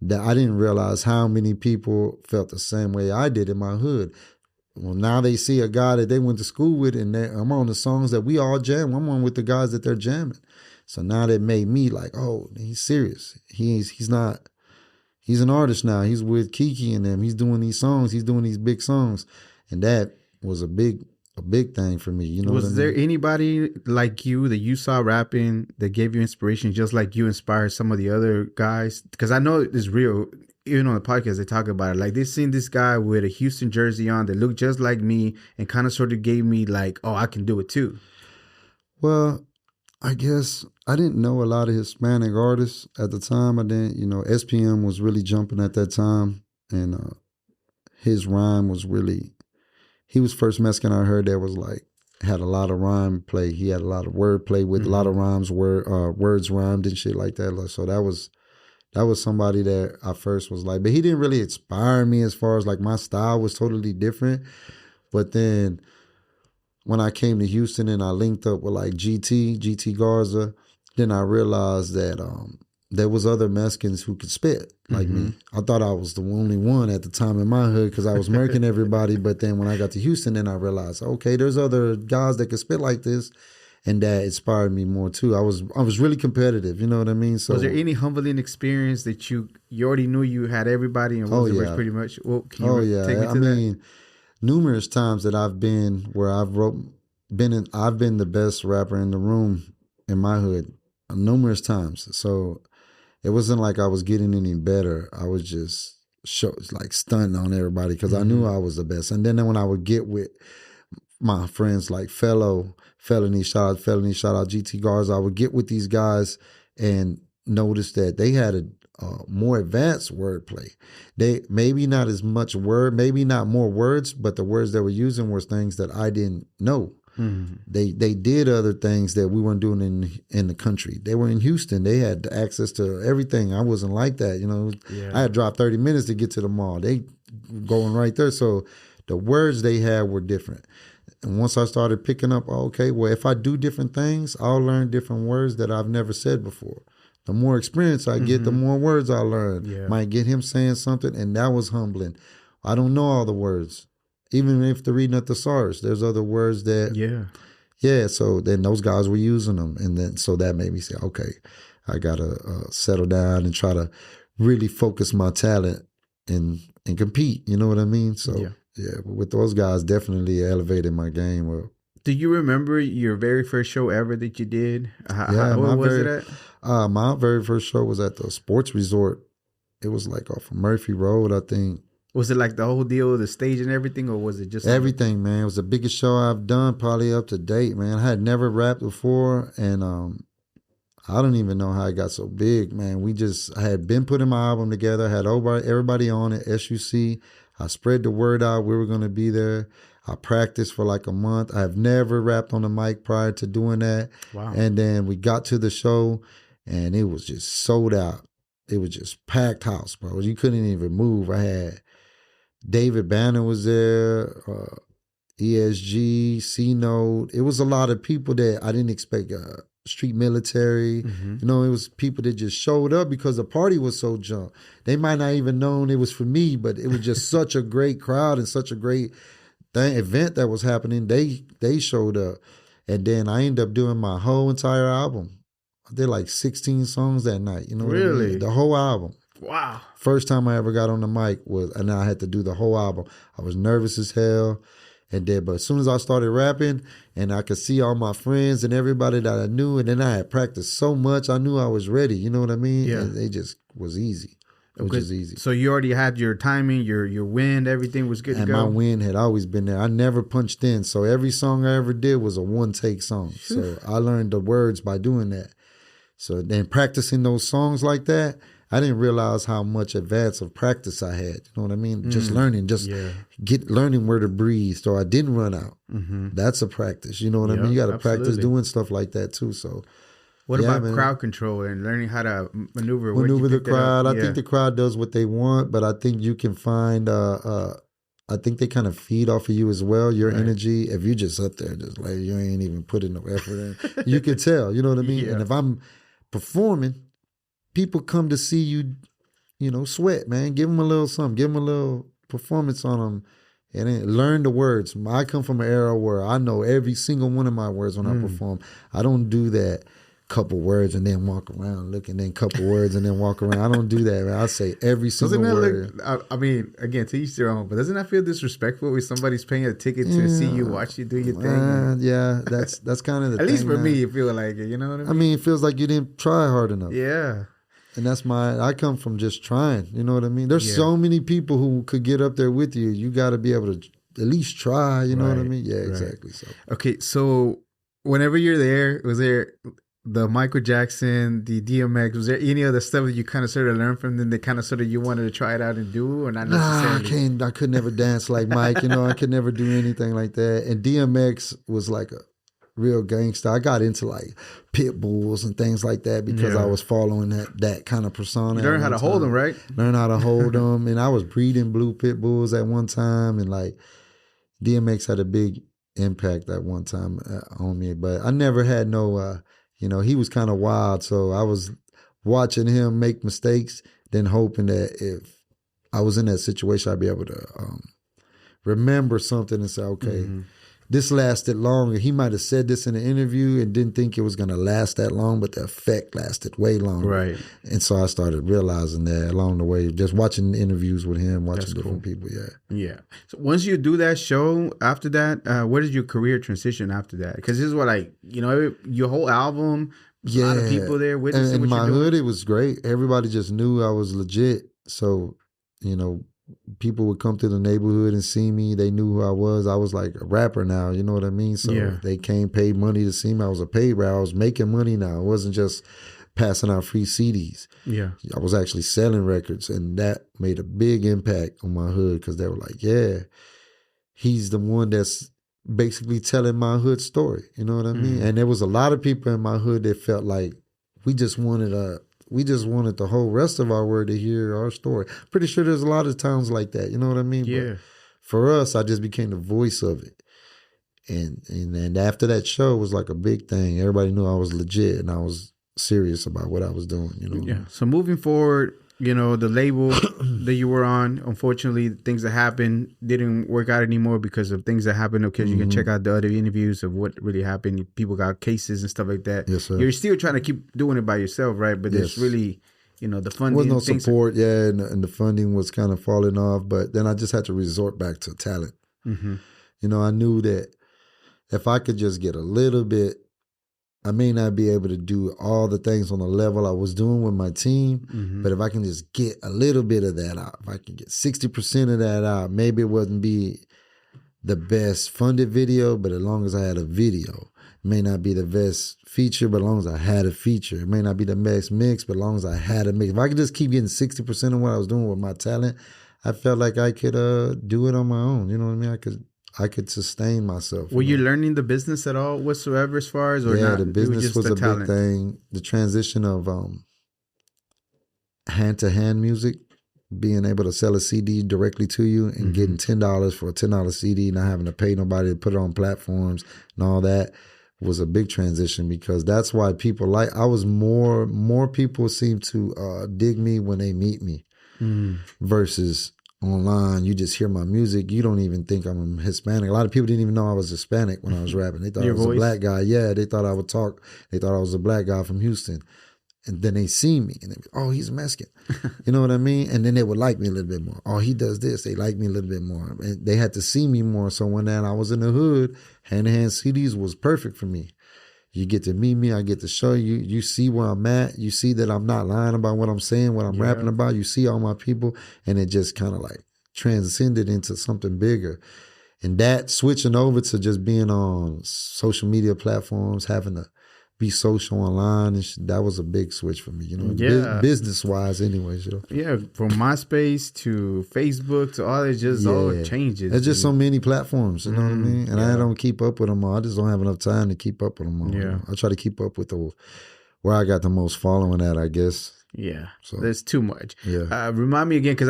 that I didn't realize how many people felt the same way I did in my hood. Well, now they see a guy that they went to school with, and I'm on the songs that we all jam. I'm on with the guys that they're jamming. So now that made me like, oh, he's serious. He's not. He's an artist now. He's with Kiki and them. He's doing these songs. He's doing these big songs, and that was a big thing for me. You know, was there anybody like you that you saw rapping that gave you inspiration, just like you inspired some of the other guys? Because I know it's real. Even on the podcast, they talk about it. Like, they seen this guy with a Houston jersey on that looked just like me and kind of sort of gave me like, oh, I can do it too. Well, I guess I didn't know a lot of Hispanic artists at the time. I didn't, SPM was really jumping at that time. And his rhyme was really, he was first Mexican I heard that was like, had a lot of rhyme play. He had a lot of word play with a lot of rhymes, words rhymed and shit like that. So that was somebody that I first was like, but he didn't really inspire me as far as like my style was totally different. But then when I came to Houston and I linked up with like GT Garza, then I realized that there was other Mexicans who could spit like me. I thought I was the only one at the time in my hood because I was murking everybody. But then when I got to Houston, then I realized, okay, there's other guys that could spit like this. And that inspired me more too. I was really competitive, you know what I mean? So was there any humbling experience that you already knew you had everybody in Rosenberg pretty much? Well, can you take me to that? Numerous times that I've been where I've been the best rapper in the room in my hood, numerous times. So it wasn't like I was getting any better. I was just stunting on everybody because I knew I was the best. And then when I would get with my friends like Felony, shout out GT Garza, I would get with these guys and notice that they had a more advanced wordplay. They maybe not as much maybe not more words, but the words they were using were things that I didn't know. They did other things that we weren't doing in the country. They were in Houston. They had access to everything. I wasn't like that. I had dropped 30 minutes to get to the mall. They going right there. So the words they had were different. And once I started picking up, okay, well, if I do different things, I'll learn different words that I've never said before. The more experience I get, the more words I learn. Yeah. Might get him saying something, and that was humbling. I don't know all the words. Even if they're reading a thesaurus, there's other words that... Yeah, so then those guys were using them. And then so that made me say, okay, I got to settle down and try to really focus my talent and compete. You know what I mean? So... Yeah, with those guys, definitely elevated my game. Well, do you remember your very first show ever that you did? Where was it at? My very first show was at the sports resort. It was like off of Murphy Road, I think. Was it like the whole deal, the stage and everything, or was it just everything, man? It was the biggest show I've done, probably up to date, man. I had never rapped before, and I don't even know how it got so big, man. I had been putting my album together, had everybody on it, SUC. I spread the word out. We were going to be there. I practiced for like a month. I've never rapped on the mic prior to doing that. Wow. And then we got to the show, and it was just sold out. It was just packed house, bro. You couldn't even move. I had David Banner was there, ESG, C-Note. It was a lot of people that I didn't expect. Street Military, it was people that just showed up because the party was so junk. They might not even known it was for me, but it was just such a great crowd and such a great event that was happening. They showed up, and then I ended up doing my whole entire album. I did like 16 songs that night. You know, really, what I mean? The whole album. Wow. First time I ever got on the mic and I had to do the whole album. I was nervous as hell. But as soon as I started rapping and I could see all my friends and everybody that I knew, and then I had practiced so much, I knew I was ready. You know what I mean? Yeah. And it just was easy. It was just easy. So you already had your timing, your wind, everything was good to go? And my wind had always been there. I never punched in. So every song I ever did was a one-take song. So I learned the words by doing that. So then practicing those songs like that, I didn't realize how much advance of practice I had. You know what I mean? Just learning, learning where to breathe so I didn't run out. That's a practice. You know what I mean? You got to practice doing stuff like that too. So What Yeah, about man. crowd control and learning how to maneuver? Maneuver the crowd. I Yeah. think the crowd does what they want, but I think you can find. I think they kind of feed off of you as well. Your Right. energy. If you just up there, just like you ain't even putting no effort in, you can tell. You know what I mean? Yeah. And if I'm performing, people come to see you. You know, sweat, man. Give them a little something. Give them a little performance on them, and then learn the words. I come from an era where I know every single one of my words when I perform. I don't do that. Couple words and then walk around looking, then couple words and then walk around. I don't do that, man. I say every single Doesn't that word. look? I mean, again, to each their own. But doesn't that feel disrespectful when somebody's paying a ticket to see you, watch you do your thing? Yeah, that's kind of the At thing. least for now. me, you feel like it. You know what I mean? I mean, it feels like you didn't try hard enough. Yeah. And that's I come from just trying. You know what I mean? There's Yeah. so many people who could get up there with you. You got to be able to at least try. You know what I Right, mean? Yeah, right. exactly. So Okay, so whenever you're there, was there the Michael Jackson, the DMX? Was there any other stuff that you kind of sort of learned from them that kind of sort of you wanted to try it out and do, or not necessarily? I could never dance like Mike. You know, I could never do anything like that. And DMX was like a real gangster. I got into like pit bulls and things like that because Yeah. I was following that kind of persona. You learn how to hold them, right? Learn how to hold them. And I was breeding blue pit bulls at one time. And like DMX had a big impact at one time on me. But I never had no, he was kind of wild. So I was watching him make mistakes, then hoping that if I was in that situation, I'd be able to remember something and say, okay, this lasted longer. He might have said this in an interview and didn't think it was going to last that long, but the effect lasted way longer. Right. And so I started realizing that along the way, just watching interviews with him, watching That's different cool. people. Yeah. Yeah. So once you do that show, after that, where did your career transition after that? Because this is what, like, your whole album, a lot of people there witnessing in what my you're doing. hood, it was great. Everybody just knew I was legit. So, people would come to the neighborhood and see me. They knew who I was. I was like a rapper now, you know what I mean? So Yeah. they came, paid money to see me. I was a paid rapper. I was making money now. It wasn't just passing out free CDs. Yeah. I was actually selling records, and that made a big impact on my hood because they were like, yeah, he's the one that's basically telling my hood story. You know what I mean? And there was a lot of people in my hood that felt like we just wanted the whole rest of our world to hear our story. Pretty sure there's a lot of towns like that. You know what I mean? Yeah. But for us, I just became the voice of it. And after that show, it was like a big thing. Everybody knew I was legit and I was serious about what I was doing. Yeah. So moving forward, the label that you were on, unfortunately, things that happened didn't work out anymore because of things that happened. Okay, you can check out the other interviews of what really happened. People got cases and stuff like that. Yes, sir. You're still trying to keep doing it by yourself, right? But there's Yes. really, the funding. There was no things- support, and the funding was kind of falling off. But then I just had to resort back to talent. I knew that if I could just get a little bit, I may not be able to do all the things on the level I was doing with my team, but if I can just get a little bit of that out, if I can get 60% of that out, maybe it wouldn't be the best funded video, but as long as I had a video. It may not be the best feature, but as long as I had a feature. It may not be the best mix, but as long as I had a mix. If I could just keep getting 60% of what I was doing with my talent, I felt like I could do it on my own. You know what I mean? I could sustain myself. Were you learning the business at all whatsoever as far as, or yeah, not? the business just was the a talent? big thing. The transition of hand-to-hand music, being able to sell a CD directly to you and getting $10 for a $10 CD, not having to pay nobody to put it on platforms and all that was a big transition because that's why people more people seem to dig me when they meet me versus online. You just hear my music. You don't even think I'm Hispanic. A lot of people didn't even know I was Hispanic when I was rapping. They thought I was a black guy. Yeah, they thought I would talk. They thought I was a black guy from Houston. And then they see me and they oh, he's a Mexican. You know what I mean? And then they would like me a little bit more. Oh, he does this. They like me a little bit more. And they had to see me more. So when I was in the hood, hand-to-hand CDs was perfect for me. You get to meet me. I get to show you. You see where I'm at. You see that I'm not lying about what I'm saying, what I'm rapping about. You see all my people. And it just kind of like transcended into something bigger. And that switching over to just being on social media platforms, having to be social online, and that was a big switch for me, business-wise anyways. Yeah, from MySpace to Facebook to all all changes. There's just so many platforms, you know what I mean? And I don't keep up with them all. I just don't have enough time to keep up with them all. Yeah. I try to keep up with where I got the most following at, I guess. Yeah, So there's too much. yeah. Remind me again, because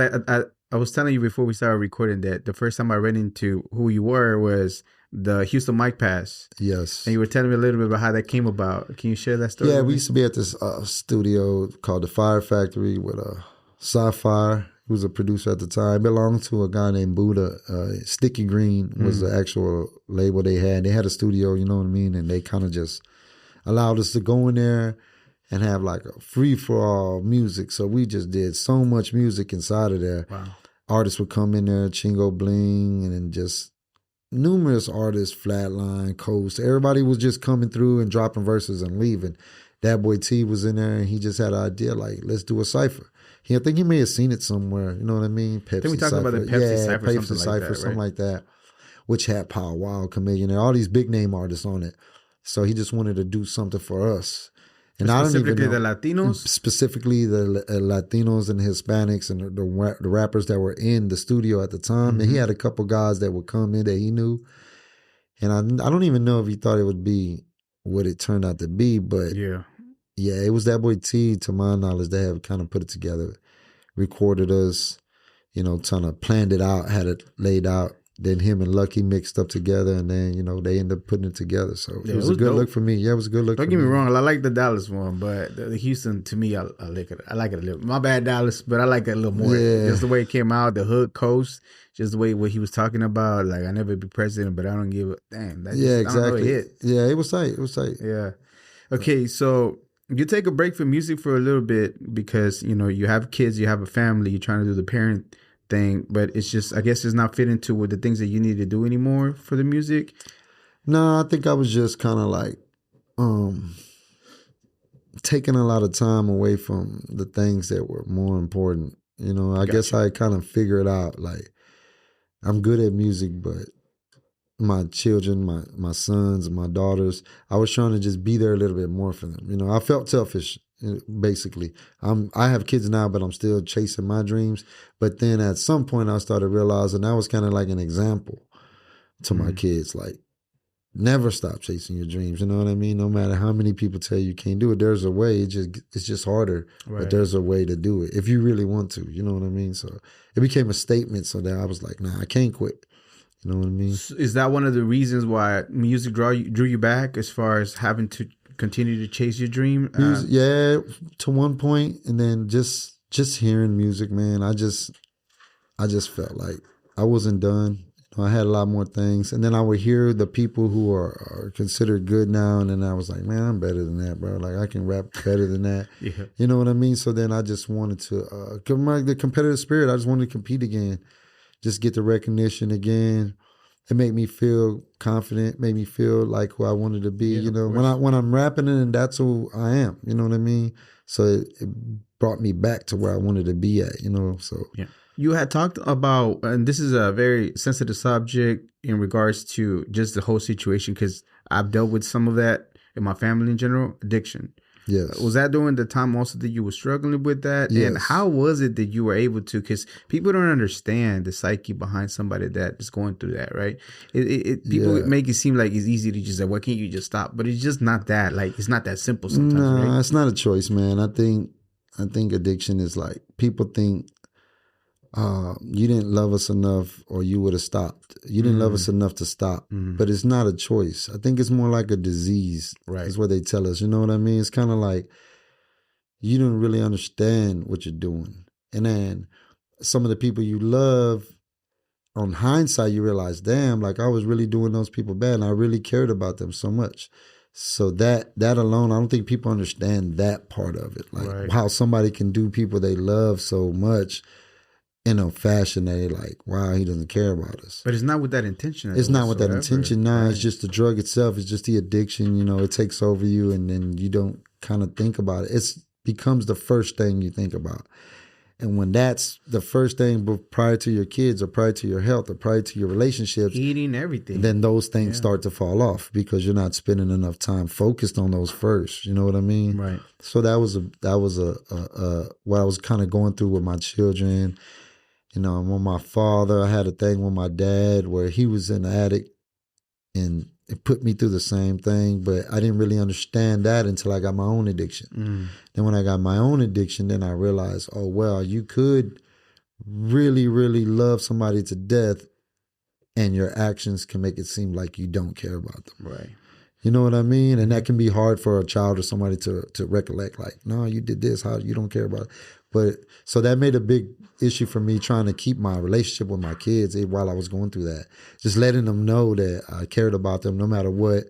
I was telling you before we started recording that the first time I ran into who you were was the Houston Mic Pass. Yes. And you were telling me a little bit about how that came about. Can you share that story? Yeah, with we me? used to be at this studio called the Fire Factory with Sci-Fi, who was a producer at the time. It belonged to a guy named Buddha. Sticky Green was the actual label they had. They had a studio, you know what I mean? And they kind of just allowed us to go in there and have like a free-for-all music. So we just did so much music inside of there. Wow. Artists would come in there, Chingo Bling, and then just numerous artists, Flatline, Coast. Everybody was just coming through and dropping verses and leaving. That boy T was in there, and he just had an idea like, let's do a cipher. I think he may have seen it somewhere. You know what I mean? Pepsi. I think we talked about the Pepsi cipher, Pepsi something cipher, like that, something right? like that, which had Power Wow, Chameleon, all these big name artists on it. So he just wanted to do something for us. And I don't even Specifically know, the Latinos? specifically the Latinos and Hispanics and the rappers that were in the studio at the time. And he had a couple guys that would come in that he knew. And I don't even know if he thought it would be what it turned out to be, but Yeah. it was that boy T, to my knowledge, that have kind of put it together, recorded us, you know, kind of planned it out, had it laid out. Then him and Lucky mixed up together, and then, you know, they ended up putting it together. So it was a good look for me. Yeah, it was a good look for me. Don't get me wrong, I like the Dallas one, but the Houston, to me, I like it. I like it a little. My bad, Dallas, but I like it a little more. Yeah. Just the way it came out, the hood coast, just the way what he was talking about. Like, I never be president, but I don't give a damn. That just, Yeah, I don't know, exactly. it hit. Yeah, it was tight. It was tight. Yeah. Okay, so you take a break from music for a little bit because, you know, you have kids, you have a family, you're trying to do the parent thing, but it's just, I guess it's not fitting to with the things that you need to do anymore for the music. No, I think I was just kind of like taking a lot of time away from the things that were more important. You know, I guess I kind of figured out like I'm good at music, but my children, my sons and my daughters, I was trying to just be there a little bit more for them. You know, I felt selfish. Basically, I have kids now, but I'm still chasing my dreams. But then at some point, I started realizing that was kind of like an example to my kids. Like, never stop chasing your dreams. You know what I mean? No matter how many people tell you can't do it, there's a way. It's just harder, but there's a way to do it if you really want to. You know what I mean? So it became a statement. So that I was like, nah, I can't quit. You know what I mean? Is that one of the reasons why music drew you back as far as having to continue to chase your dream? Yeah, to one point, and then just hearing music, man, I just felt like I wasn't done. You know, I had a lot more things, and then I would hear the people who are considered good now, and then I was like, man, I'm better than that, bro. Like, I can rap better than that. Yeah. You know what I mean? So then I just wanted to, the competitive spirit, I just wanted to compete again, just get the recognition again. It made me feel confident, made me feel like who I wanted to be. You know, when I'm rapping and that's who I am. You know what I mean? So it brought me back to where I wanted to be at. You know, so yeah. You had talked about, and this is a very sensitive subject in regards to just the whole situation, because I've dealt with some of that in my family in general, addiction. Yes. Was that during the time also that you were struggling with that? Yes. And how was it that you were able to, because people don't understand the psyche behind somebody that is going through that, right? People make it seem like it's easy to just say, why can't you just stop? But it's just not that. Like, it's not that simple sometimes, No, right? it's not a choice, man. I think addiction is like, people think you didn't love us enough or you would have stopped. You didn't love us enough to stop. But it's not a choice. I think it's more like a disease. Right. That's what they tell us. You know what I mean? It's kind of like you don't really understand what you're doing. And then some of the people you love, on hindsight, you realize, damn, like I was really doing those people bad and I really cared about them so much. So that alone, I don't think people understand that part of it. Like how somebody can do people they love so much in a fashion that they like, wow, he doesn't care about us. But it's not with that intention. It's not with that intention. No, it's just the drug itself. It's just the addiction. You know, it takes over you, and then you don't kind of think about it. It becomes the first thing you think about. And when that's the first thing prior to your kids or prior to your health or prior to your relationships, eating everything, then those things start to fall off because you're not spending enough time focused on those first. You know what I mean? Right. So that was what I was kind of going through with my children. You know, with my father, I had a thing with my dad where he was an addict, and it put me through the same thing, but I didn't really understand that until I got my own addiction. Then when I got my own addiction, then I realized, oh, well, you could really, really love somebody to death and your actions can make it seem like you don't care about them. Right. You know what I mean? And that can be hard for a child or somebody to recollect, like, no, you did this, how you don't care about it. But so that made a big issue for me trying to keep my relationship with my kids while I was going through that. Just letting them know that I cared about them no matter what.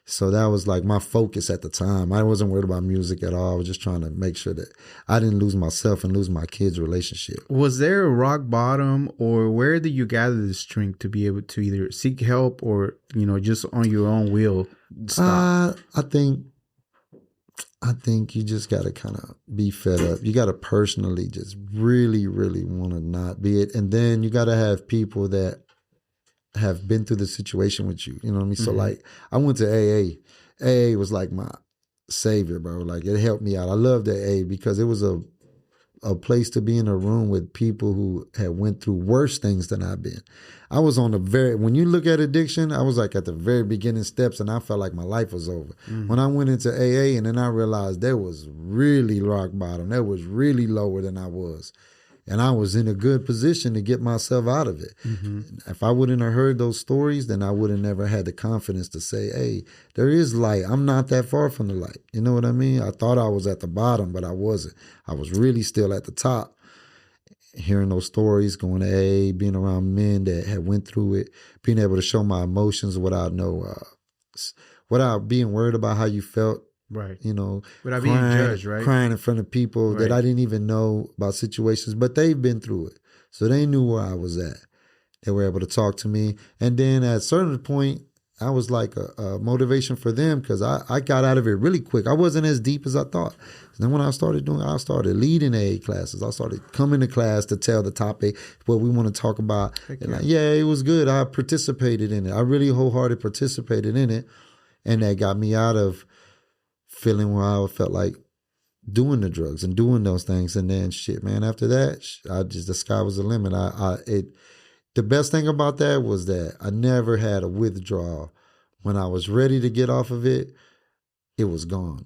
So that was like my focus at the time. I wasn't worried about music at all. I was just trying to make sure that I didn't lose myself and lose my kids' relationship. Was there a rock bottom, or where did you gather the strength to be able to either seek help or, just on your own will stop? I think you just got to kind of be fed up. You got to personally just really, really want to not be it. And then you got to have people that have been through the situation with you. You know what I mean? So like I went to AA. AA was like my savior, bro. Like it helped me out. I loved AA because it was a place to be in a room with people who had went through worse things than I've been. I was on when you look at addiction, I was like at the very beginning steps and I felt like my life was over. When I went into AA and then I realized there was really rock bottom. That was really lower than I was. And I was in a good position to get myself out of it. If I wouldn't have heard those stories, then I would have never had the confidence to say, hey, there is light. I'm not that far from the light. You know what I mean? I thought I was at the bottom, but I wasn't. I was really still at the top. Hearing those stories, going to AA, being around men that had went through it, being able to show my emotions without being worried about how you felt. Right. Without being judged, right? Crying in front of people that I didn't even know about situations, but they've been through it. So they knew where I was at. They were able to talk to me. And then at a certain point, I was like a motivation for them because I got out of it really quick. I wasn't as deep as I thought. Then when I started leading AA classes. I started coming to class to tell the topic, what we want to talk about. It was good. I participated in it. I really wholeheartedly participated in it. And that got me out of feeling where I felt like doing the drugs and doing those things. And then shit, man, after that, the sky was the limit. The best thing about that was that I never had a withdrawal. When I was ready to get off of it, it was gone.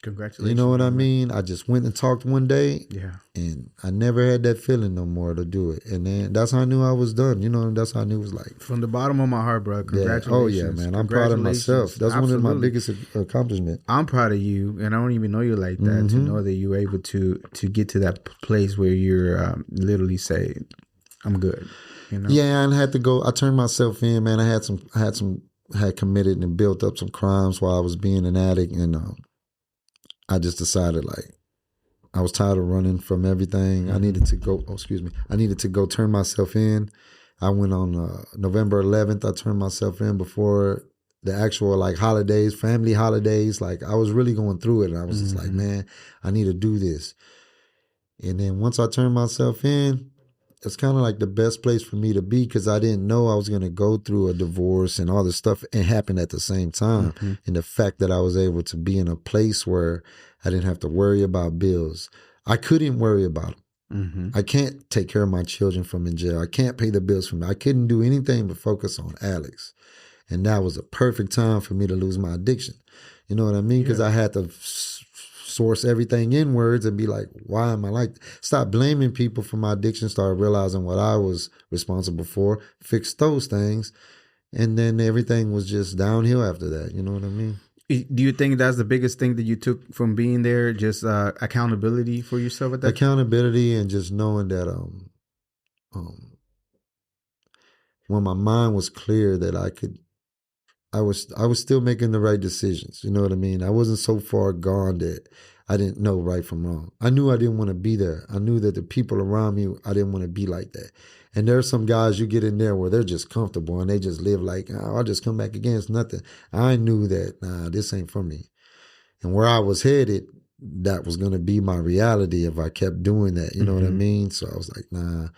Congratulations. You know what I mean? I just went and talked one day. Yeah. And I never had that feeling no more to do it. And then that's how I knew I was done. That's how I knew it was like. From the bottom of my heart, bro. Congratulations. Yeah. Oh, yeah, man. I'm proud of myself. That's one of my biggest accomplishments. I'm proud of you. And I don't even know you like that to know that you were able to get to that place where you're literally saying, I'm good. Yeah, and I had to go. I turned myself in, man. I had committed and built up some crimes while I was being an addict. And I just decided like, I was tired of running from everything. I needed to go, I needed to go turn myself in. I went on November 11th. I turned myself in before the actual like holidays, family holidays. Like I was really going through it. And I was just like, man, I need to do this. And then once I turned myself in, it's kind of like the best place for me to be because I didn't know I was going to go through a divorce and all this stuff and happen at the same time. And the fact that I was able to be in a place where I didn't have to worry about bills. I couldn't worry about them. I can't take care of my children from in jail. I can't pay the bills for me. I couldn't do anything but focus on Alex. And that was a perfect time for me to lose my addiction. You know what I mean? Because I had to source everything inwards and be like, why am I like that? Stop blaming people for my addiction, start realizing what I was responsible for, fix those things, and then everything was just downhill after that. You know what I mean? Do you think that's the biggest thing that you took from being there, just accountability for yourself at that accountability time? And just knowing that when my mind was clear that I was still making the right decisions. You know what I mean? I wasn't so far gone that I didn't know right from wrong. I knew I didn't want to be there. I knew that the people around me, I didn't want to be like that. And there's some guys you get in there where they're just comfortable and they just live like, oh, I'll just come back again. It's nothing. I knew that, nah, this ain't for me. And where I was headed, that was going to be my reality if I kept doing that. You know what I mean? So I was like, nah.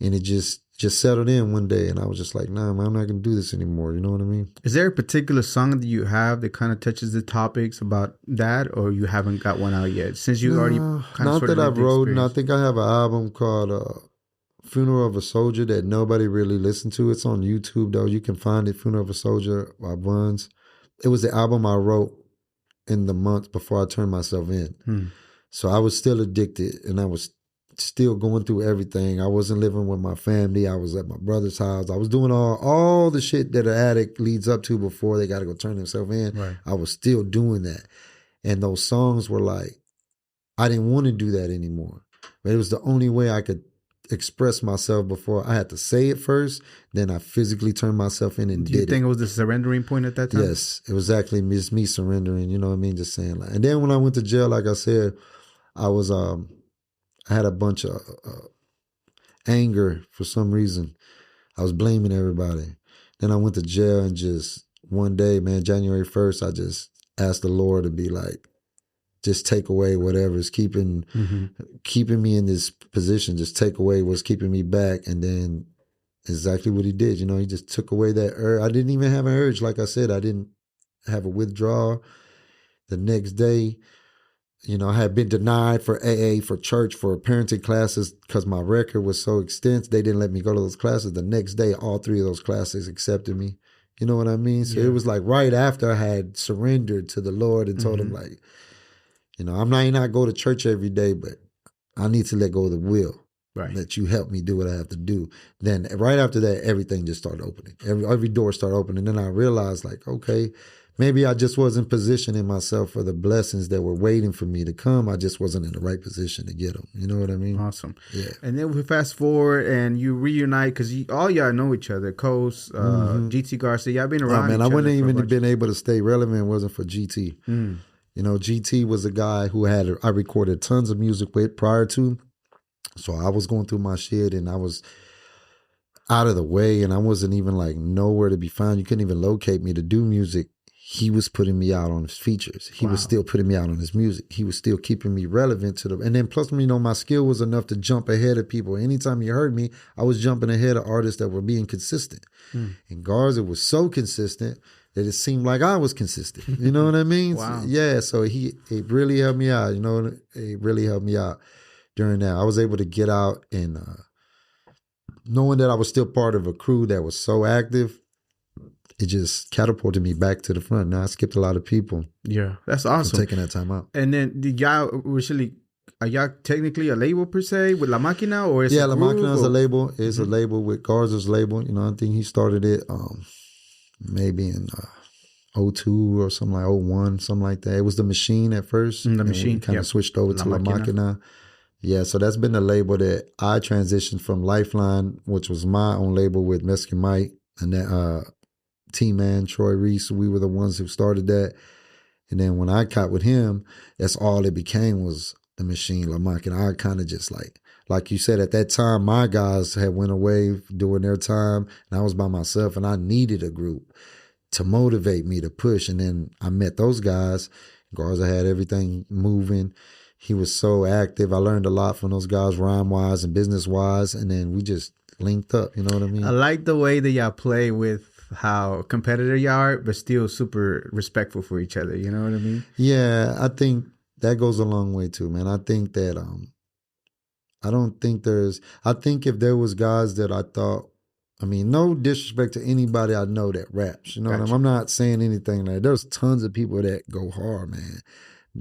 And it just settled in one day, and I was just like, nah, man, I'm not going to do this anymore. You know what I mean? Is there a particular song that you have that kind of touches the topics about that, or you haven't got one out yet? Since you already kind of not sort that of I've wrote, and I think I have an album called Funeral of a Soldier that nobody really listened to. It's on YouTube though. You can find it. Funeral of a Soldier by Bunz. It was the album I wrote in the month before I turned myself in. So I was still addicted, and I was still going through everything. I wasn't living with my family. I was at my brother's house. I was doing all the shit that an addict leads up to before they got to go turn themselves in. Right. I was still doing that. And those songs were like, I didn't want to do that anymore. But it was the only way I could express myself before. I had to say it first, then I physically turned myself in and did it. Do you think it was the surrendering point at that time? Yes, it was actually me surrendering, you know what I mean? Just saying like, and then when I went to jail, like I said, I was, I had a bunch of anger for some reason. I was blaming everybody. Then I went to jail and just one day, man, January 1st, I just asked the Lord to be like, just take away whatever is keeping me in this position. Just take away what's keeping me back. And then exactly what he did. You know, he just took away that urge. I didn't even have an urge. Like I said, I didn't have a withdrawal. The next day, you know, I had been denied for AA, for church, for parenting classes because my record was so extensive. They didn't let me go to those classes. The next day, all 3 of those classes accepted me. You know what I mean? So it was like right after I had surrendered to the Lord and told him like, you know, I may not go to church every day, but I need to let go of the will. Right. Let you help me do what I have to do. Then right after that, everything just started opening. Every door started opening. And then I realized like, okay, maybe I just wasn't positioning myself for the blessings that were waiting for me to come. I just wasn't in the right position to get them. You know what I mean? Awesome. Yeah. And then we fast forward and you reunite because all y'all know each other. Coast, GT Garza, y'all been around. Oh, man, each I wouldn't other even have been able to stay relevant if it wasn't for GT. You know, GT was a guy who I recorded tons of music with prior to. So I was going through my shit and I was out of the way and I wasn't even like nowhere to be found. You couldn't even locate me to do music. He was putting me out on his features. He was still putting me out on his music. He was still keeping me relevant to and then plus, you know, my skill was enough to jump ahead of people. Anytime you heard me, I was jumping ahead of artists that were being consistent. And Garza was so consistent that it seemed like I was consistent. You know what I mean? Wow. Yeah, so it really helped me out. You know, it really helped me out during that. I was able to get out and knowing that I was still part of a crew that was so active, it just catapulted me back to the front. Now I skipped a lot of people. Yeah, that's awesome. Taking that time out. And then did y'all originally, are y'all technically a label per se with La Maquina or is it La Maquina is a label. It's a label with Garza's label. You know, I think he started it maybe in 02 or something like 01, something like that. It was The Machine at first. The Machine. Kind of switched over to La Maquina. Yeah, so that's been the label that I transitioned from Lifeline, which was my own label with Mexican Mike and that T-Man, Troy Reese. We were the ones who started that. And then when I got with him, that's all it became was The Machine, La Maquina. I kind of just like you said, at that time, my guys had went away doing their time, and I was by myself, and I needed a group to motivate me to push. And then I met those guys. Garza had everything moving. He was so active. I learned a lot from those guys, rhyme-wise and business-wise, and then we just linked up, you know what I mean? I like the way that y'all play with how competitive y'all are, but still super respectful for each other, you know what I mean? Yeah, I think that goes a long way too, man. I think that I think if there was guys that I thought, I mean, no disrespect to anybody I know that raps, you know what I mean? I'm not saying anything like that. There's tons of people that go hard, man.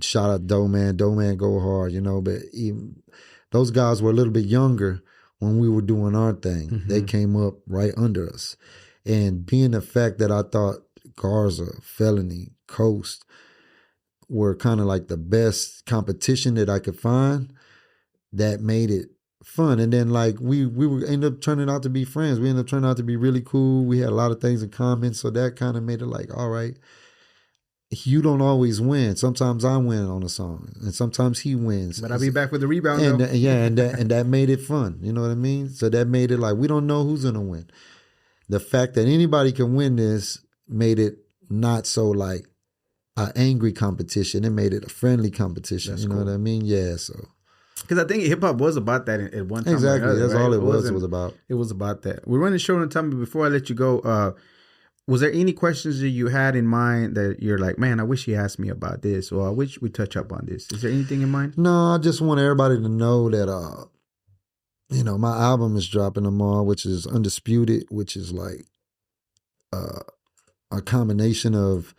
Shout out Doe Man go hard, you know, but even those guys were a little bit younger when we were doing our thing. They came up right under us. And being the fact that I thought Garza, Felony, Coast were kind of like the best competition that I could find, that made it fun. And then like we ended up turning out to be friends. We ended up turning out to be really cool. We had a lot of things in common. So that kind of made it like, all right, you don't always win. Sometimes I win on a song and sometimes he wins. But I'll be back with the rebound. And that made it fun. You know what I mean? So that made it like, we don't know who's going to win. The fact that anybody can win this made it not so like an angry competition. It made it a friendly competition. That's cool. What I mean? Yeah, so. Because I think hip hop was about that at one time. Exactly. That's right? all it was about. It was about that. We're running short on time, but before I let you go, was there any questions that you had in mind that you're like, man, I wish he asked me about this, or I wish we touch up on this? Is there anything in mind? No, I just want everybody to know that my album is dropping tomorrow, which is Undisputed, which is like a combination of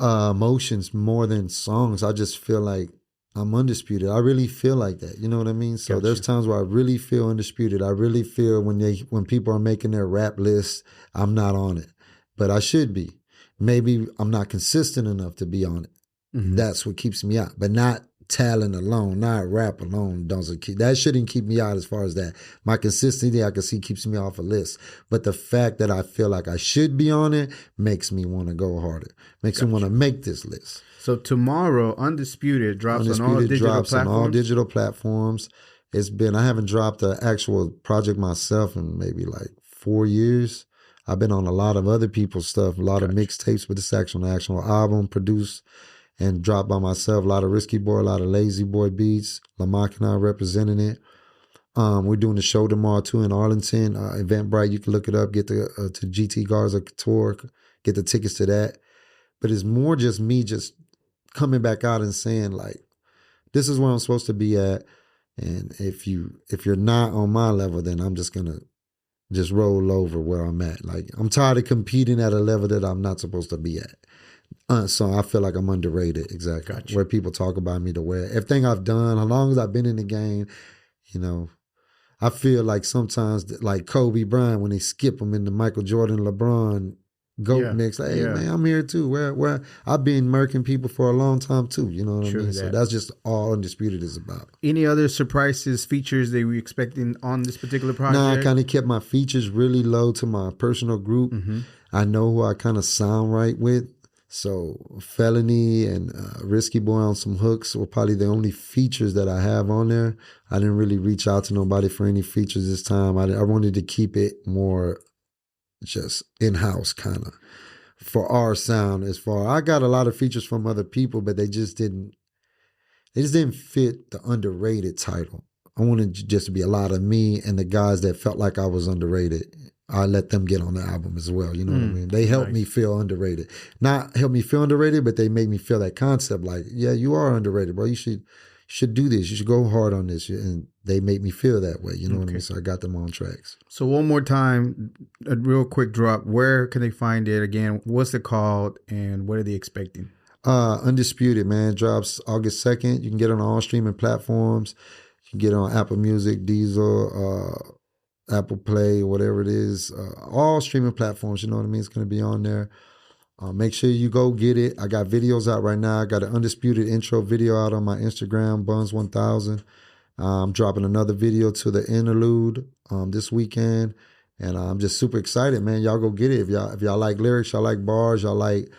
emotions more than songs. I just feel like I'm undisputed. I really feel like that. You know what I mean? So Gotcha. there's times where I really feel undisputed. I really feel when people are making their rap list, I'm not on it, but I should be. Maybe I'm not consistent enough to be on it. Mhm. That's what keeps me out, but not talent alone, not rap alone. That shouldn't keep me out as far as that. My consistency, I can see, keeps me off a list. But the fact that I feel like I should be on it makes me want to go harder. Makes me want to make this list. So tomorrow, Undisputed drops on all digital platforms. On all digital platforms. I haven't dropped an actual project myself in maybe like 4 years. I've been on a lot of other people's stuff, a lot of mixtapes, but this actual album produced and dropped by myself. A lot of Risky Boy, a lot of Lazy Boy beats. La Maquina representing it. We're doing the show tomorrow too in Arlington. Eventbrite, you can look it up. Get to GT Garza tour. Get the tickets to that. But it's more just me just coming back out and saying like, this is where I'm supposed to be at. And if you're not on my level, then I'm just gonna just roll over where I'm at. Like, I'm tired of competing at a level that I'm not supposed to be at. So I feel like I'm underrated, exactly. Gotcha. Where people talk about me to where everything I've done, how long as I've been in the game, I feel like sometimes like Kobe Bryant, when they skip him in the Michael Jordan, LeBron GOAT mix, like, hey man, I'm here too. Where I've been murking people for a long time too, you know what I mean? So that's just all Undisputed is about. Any other surprises, features that we expecting on this particular project? No, I kind of kept my features really low to my personal group. Mm-hmm. I know who I kind of sound right with. So Felony and Risky Boy on some hooks were probably the only features that I have on there. I didn't really reach out to nobody for any features this time. I wanted to keep it more just in-house kind of for our sound. I got a lot of features from other people, but they just didn't fit the underrated title. I wanted just to be a lot of me and the guys that felt like I was underrated. I let them get on the album as well. You know what I mean? They helped me feel underrated. Not help me feel underrated, but they made me feel that concept like, yeah, you are underrated, bro. You should do this. You should go hard on this. And they made me feel that way. You know what I mean? So I got them on tracks. So one more time, a real quick drop. Where can they find it again? What's it called and what are they expecting? Undisputed, man. Drops August 2nd. You can get it on all streaming platforms. You can get it on Apple Music, Diesel, Apple Play, whatever it is, all streaming platforms, you know what I mean? It's going to be on there. Make sure you go get it. I got videos out right now. I got an Undisputed intro video out on my Instagram, Bunz1000. I'm dropping another video to the interlude this weekend. And I'm just super excited, man. Y'all go get it. If y'all like lyrics, y'all like bars, y'all like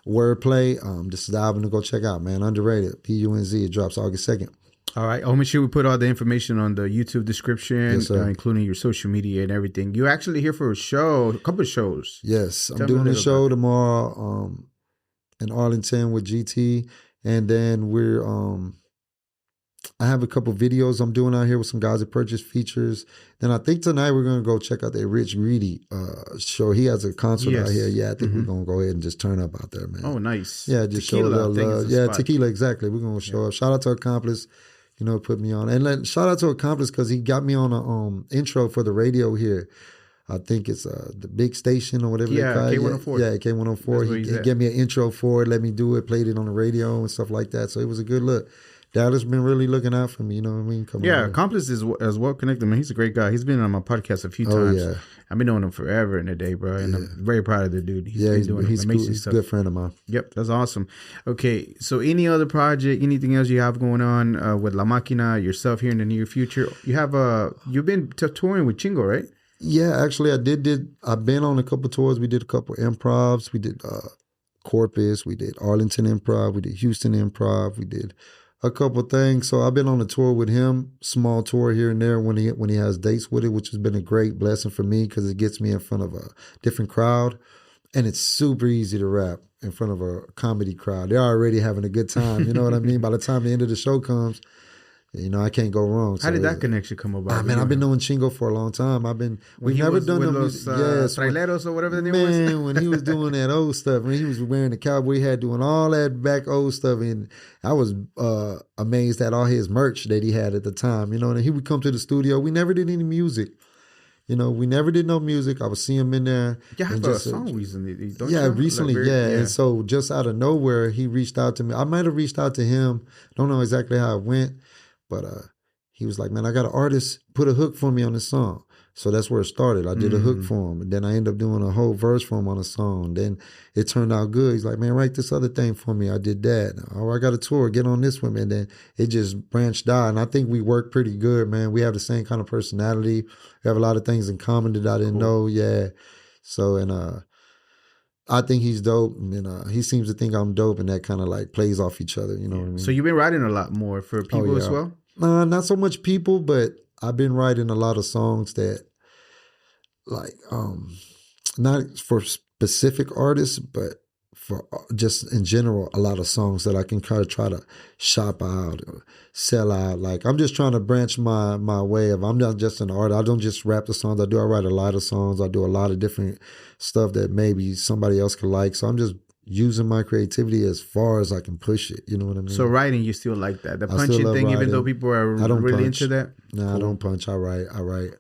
wordplay, this is the album to go check out, man. Underrated. Bunz. It drops August 2nd. All right. I'll make sure we put all the information on the YouTube description, yes, including your social media and everything. You're actually here for a couple of shows. Yes, I'm doing a show tomorrow in Arlington with GT. And then I have a couple videos I'm doing out here with some guys that purchase features. Then I think tonight we're going to go check out that Rich Greedy show. He has a concert out here. Yeah, I think we're going to go ahead and just turn up out there, man. Oh, nice. Yeah, just Tequila, show a little love. Yeah, Tequila, exactly. We're going to show up. Shout out to Accomplice. Put me on. And shout out to Accomplice because he got me on an intro for the radio here. I think it's the big station or whatever they call it. K104. Yeah, K104. He gave me an intro for it, let me do it, played it on the radio and stuff like that. So it was a good look. Dallas been really looking out for me, you know what I mean? Accomplice is as well connected, man. He's a great guy. He's been on my podcast a few times. Yeah. I've been knowing him forever in the day, bro. And I'm very proud of the dude. He's been doing amazing cool. He's stuff. a good friend of mine. Yep, that's awesome. Okay, so any other project, anything else you have going on with La Maquina, yourself here in the near future? You've been touring with Chingo, right? Yeah, actually I did. I've been on a couple tours. We did a couple improvs. We did Corpus. We did Arlington Improv. We did Houston Improv. We did a couple things. So I've been on a tour with him, small tour here and there when he has dates with it, which has been a great blessing for me because it gets me in front of a different crowd. And it's super easy to rap in front of a comedy crowd. They're already having a good time. You know what I mean? By the time the end of the show comes, I can't go wrong. How did that connection come about? Man, I've been knowing Chingo for a long time. We've never done no music. Yes, traileros or whatever the name was. Man, when he was doing that old stuff, when he was wearing the cowboy hat, doing all that back old stuff, and I was amazed at all his merch that he had at the time. And he would come to the studio. We never did any music. We never did no music. I would see him in there. You have a song recently, don't you? Recently, yeah. And so just out of nowhere, he reached out to me. I might have reached out to him. Don't know exactly how it went, but he was like, man, I got an artist, put a hook for me on this song. So that's where it started. I did a hook for him. And then I ended up doing a whole verse for him on a song. Then it turned out good. He's like, man, write this other thing for me. I did that. Oh, I got a tour. Get on this one. And then it just branched out. And I think we work pretty good, man. We have the same kind of personality. We have a lot of things in common that I didn't know. Yeah. So, and I think he's dope. And he seems to think I'm dope. And that kind of like plays off each other. You know what I mean? So you've been writing a lot more for people as well? Not so much people, but I've been writing a lot of songs that like not for specific artists, but for just in general, a lot of songs that I can kind of try to shop out or sell out. Like I'm just trying to branch my way of, I'm not just an artist. I don't just rap the songs I do. I write a lot of songs. I do a lot of different stuff that maybe somebody else could like. So I'm just using my creativity as far as I can push it. You know what I mean? So writing, you still like that? The punching thing, writing. Even though people are really into that? No, cool. I don't punch. I write.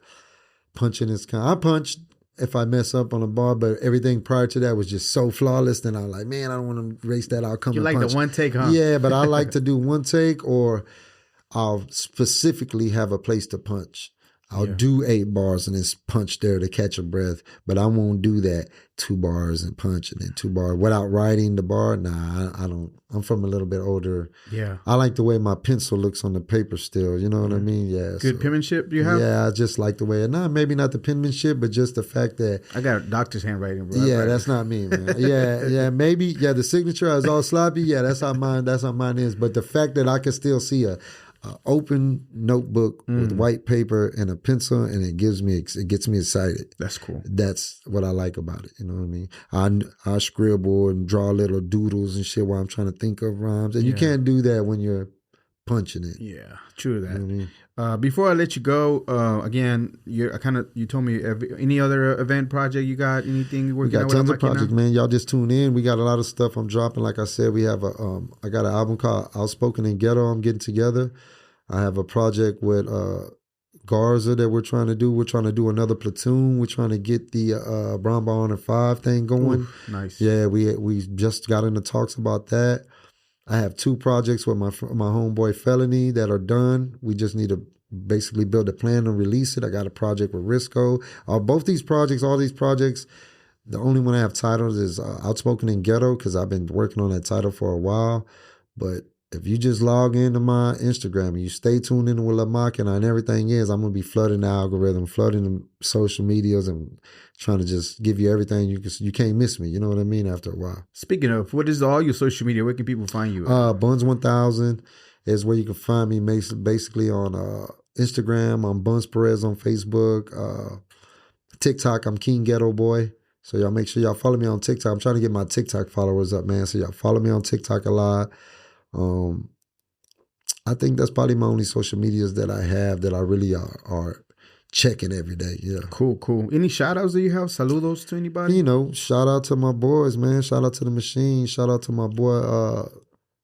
Punching is I punch if I mess up on a bar, but everything prior to that was just so flawless. Then I'm like, man, I don't want to race that outcome. You like punch. The one take, huh? Yeah, but I like to do one take, or I'll specifically have a place to punch. I'll do 8 bars and then punch there to catch a breath, but I won't do that 2 bars and punch and then 2 bars without writing the bar. Nah, I don't. I'm from a little bit older. Yeah. I like the way my pencil looks on the paper still. You know what I mean? Yeah. Good penmanship you have? Yeah, I just like the way maybe not the penmanship, but just the fact that I got a doctor's handwriting, bro. Yeah, that's not me, man. Maybe the signature is all sloppy. Yeah, that's how mine is. But the fact that I can still see a open notebook with white paper and a pencil, and it gets me excited. That's cool. That's what I like about it. You know what I mean? I scribble and draw little doodles and shit while I'm trying to think of rhymes, and you can't do that when you're punching it. Yeah, true that. You know what I mean? Before I let you go, again, you told me any other event project you got, anything you're working on? We got tons of projects, man. Y'all just tune in. We got a lot of stuff I'm dropping. Like I said, we have I got an album called Outspoken in Ghetto I'm getting together. I have a project with Garza that we're trying to do. We're trying to do another platoon. We're trying to get the Brown Ball 105 thing going. Oof, nice. Yeah, we just got into talks about that. I have 2 projects with my homeboy Felony that are done. We just need to basically build a plan and release it. I got a project with Risco. All these projects, the only one I have titled is Outspoken in Ghetto, because I've been working on that title for a while. But if you just log into my Instagram and you stay tuned in with Maquina and everything I'm going to be flooding the algorithm, flooding the social medias, and trying to just give you everything. You can't miss me. You know what I mean? After a while. Speaking of, what is all your social media? Where can people find you? Bunz 1000 is where you can find me basically on Instagram. I'm Bunz Perez on Facebook. TikTok, I'm King Ghetto Boy. So y'all make sure y'all follow me on TikTok. I'm trying to get my TikTok followers up, man. So y'all follow me on TikTok a lot. I think that's probably my only social medias that I have that I really are checking every day. Yeah. Cool. Any shout outs that you have? Saludos to anybody? Shout out to my boys, man. Shout out to the machine. Shout out to my boy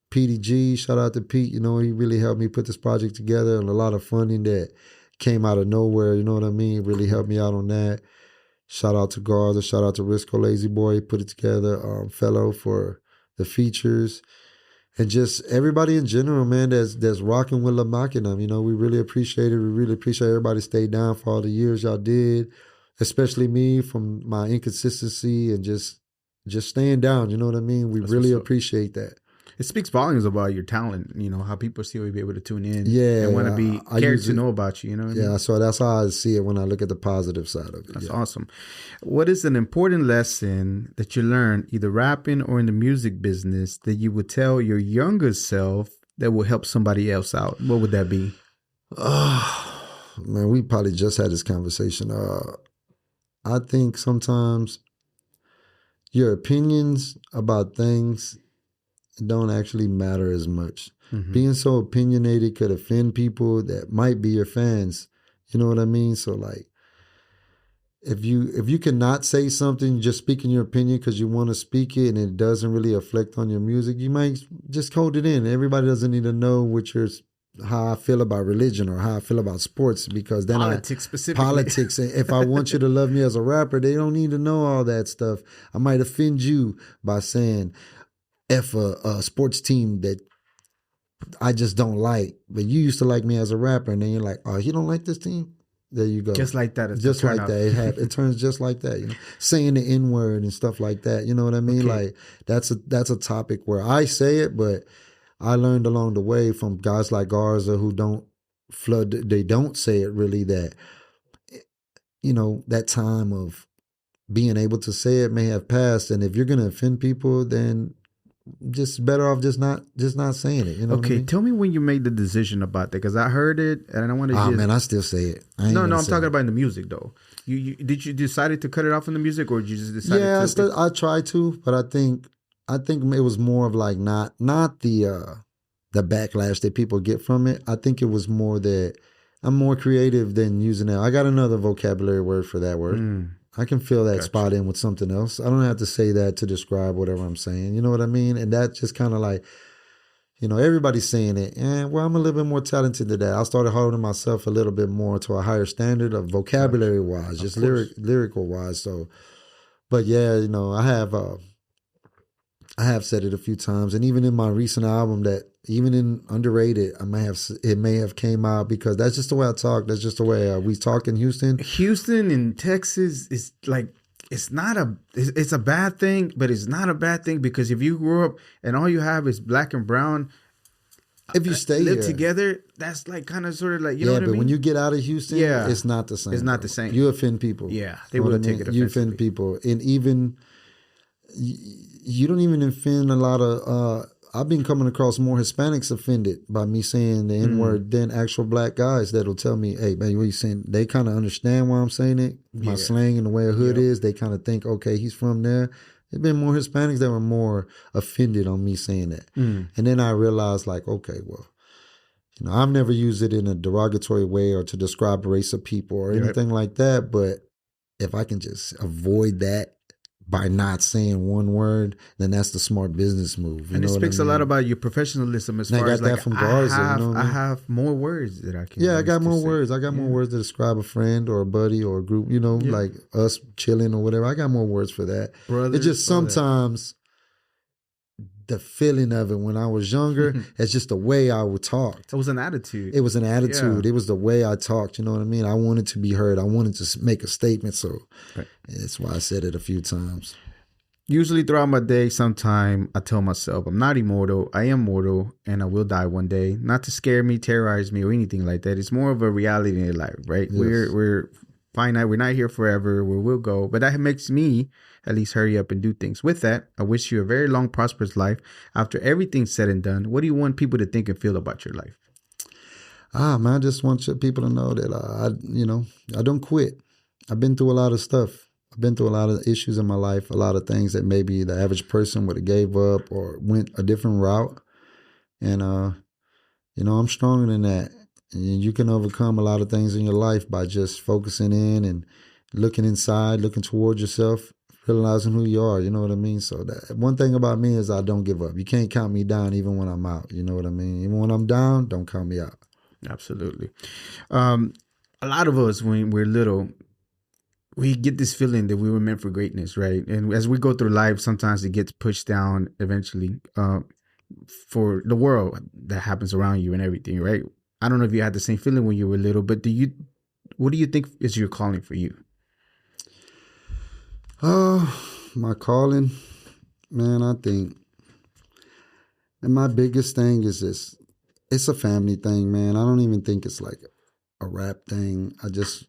PDG. Shout out to Pete. He really helped me put this project together, and a lot of funding that came out of nowhere. You know what I mean? Really helped me out on that. Shout out to Garza. Shout out to Risco Lazy Boy. Put it together. Fellow for the features. And just everybody in general, man, that's rocking with La Maquina. We really appreciate it. We really appreciate everybody stayed down for all the years y'all did, especially me from my inconsistency and just staying down. You know what I mean? We really appreciate that. It speaks volumes about your talent, how people still will be able to tune in and want to be cared to know about you, what I mean? So that's how I see it when I look at the positive side of it. That's awesome. What is an important lesson that you learned either rapping or in the music business that you would tell your younger self that will help somebody else out? What would that be? Man, we probably just had this conversation. I think sometimes your opinions about things it don't actually matter as much. Being so opinionated could offend people that might be your fans. You know what I mean? So like, if you cannot say something, just speaking your opinion because you want to speak it, and it doesn't really affect on your music, you might just hold it in. Everybody doesn't need to know how I feel about religion or how I feel about sports, because then specifically. Politics. If I want you to love me as a rapper, they don't need to know all that stuff. I might offend you by saying F a sports team that I just don't like, but you used to like me as a rapper, and then you're like, oh, you don't like this team? There you go. Just like that. Just like that. It turns just like that. You know, saying the N-word and stuff like that. You know what I mean? Okay. Like that's a topic where I say it, but I learned along the way from guys like Garza who don't flood. They don't say it really. That, you know, that time of being able to say it may have passed, and if you're gonna offend people, then just better off just not saying it. You know? Okay, what I mean? tell me when you made the decision about that, because I heard it and I want to. Man, I still say it. No, I'm talking about in the music though. You decided to cut it off in the music, or did you just decide? Yeah, I tried to, but I think it was more of like not the backlash that people get from it. I think it was more that I'm more creative than using it. I got another vocabulary word for that word. I can fill that spot in with something else. I don't have to say that to describe whatever I'm saying. You know what I mean? And that just kind of like, you know, everybody's saying it. And well, I'm a little bit more talented than that. I started holding myself a little bit more to a higher standard of vocabulary wise, just lyrical wise. So, but yeah, you know, I have said it a few times, and even in my recent album, that even in Underrated, it may have came out, because that's just the way I talk. That's just the way we talk in Houston. Houston and Texas is like, it's a bad thing, but it's not a bad thing, because if you grew up and all you have is black and brown, if you stay live here together, that's like kind of sort of like, you know what I mean? But when you get out of Houston, it's not the same. It's not the same. You offend people. Yeah, they will take it offensively. You offend people, and even you don't even offend a lot of. I've been coming across more Hispanics offended by me saying the N-word than actual black guys that'll tell me, hey, man, what are you saying? They kind of understand why I'm saying it. My slang and the way a hood is, they kind of think, okay, he's from there. There's been more Hispanics that were more offended on me saying that. And then I realized, like, okay, well, you know, I've never used it in a derogatory way or to describe a race of people or anything like that. But if I can just avoid that by not saying one word, then that's the smart business move. And it speaks a lot about your professionalism as far as like, from Garza, I have more words that I can. Yeah, I got more words. I got more words to describe a friend or a buddy or a group, you know, like us chilling or whatever. I got more words for that. It's just sometimes the feeling of it when I was younger, it's just the way I would talk. It was an attitude. It was an attitude. It was the way I talked. You know what I mean? I wanted to be heard. I wanted to make a statement. So that's why I said it a few times. Usually throughout my day, sometime I tell myself, I'm not immortal. I am mortal, and I will die one day. Not to scare me, terrorize me, or anything like that. It's more of a reality in life, right? Yes. We're finite. We're not here forever. We will go. But that makes me at least hurry up and do things. With that, I wish you a very long, prosperous life. After everything's said and done, what do you want people to think and feel about your life? Man, I just want people to know that I don't quit. I've been through a lot of stuff. I've been through a lot of issues in my life, a lot of things that maybe the average person would have gave up or went a different route. And, I'm stronger than that. And you can overcome a lot of things in your life by just focusing in and looking inside, looking towards yourself, realizing who you are. You know what I mean? So that one thing about me is I don't give up. You can't count me down even when I'm out. You know what I mean? Even when I'm down, don't count me out. Absolutely. A lot of us, when we're little, we get this feeling that we were meant for greatness, right? And as we go through life, sometimes it gets pushed down eventually for the world that happens around you and everything, right? I don't know if you had the same feeling when you were little, but what do you think is your calling for you? My calling, man, I think, and my biggest thing is this. It's a family thing, man. I don't even think it's like a rap thing. I just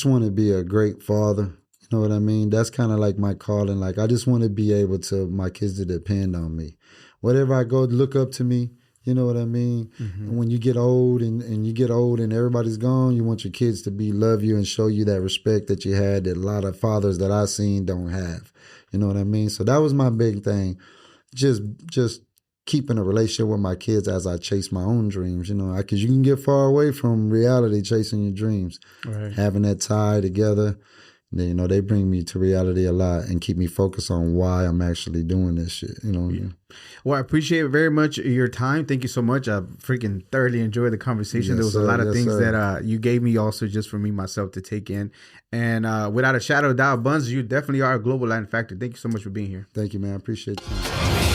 want to be a great father. You know what I mean? That's kind of like my calling. Like, I just want to be able to, my kids to depend on me. Whatever I go, look up to me. You know what I mean? Mm-hmm. And when you get old and everybody's gone, you want your kids to love you and show you that respect that you had that a lot of fathers that I've seen don't have. You know what I mean? So that was my big thing. just keeping a relationship with my kids as I chase my own dreams, you know, because you can get far away from reality chasing your dreams. Right. Having that tie together, you know, they bring me to reality a lot and keep me focused on why I'm actually doing this shit, you know. Yeah. Well, I appreciate very much your time. Thank you so much. I freaking thoroughly enjoyed the conversation. Yes, there was sir. a lot of Yes, things sir. that you gave me also just for me, myself to take in. And without a shadow of doubt, Bunz, you definitely are a global Latin factor. Thank you so much for being here. Thank you, man. I appreciate you.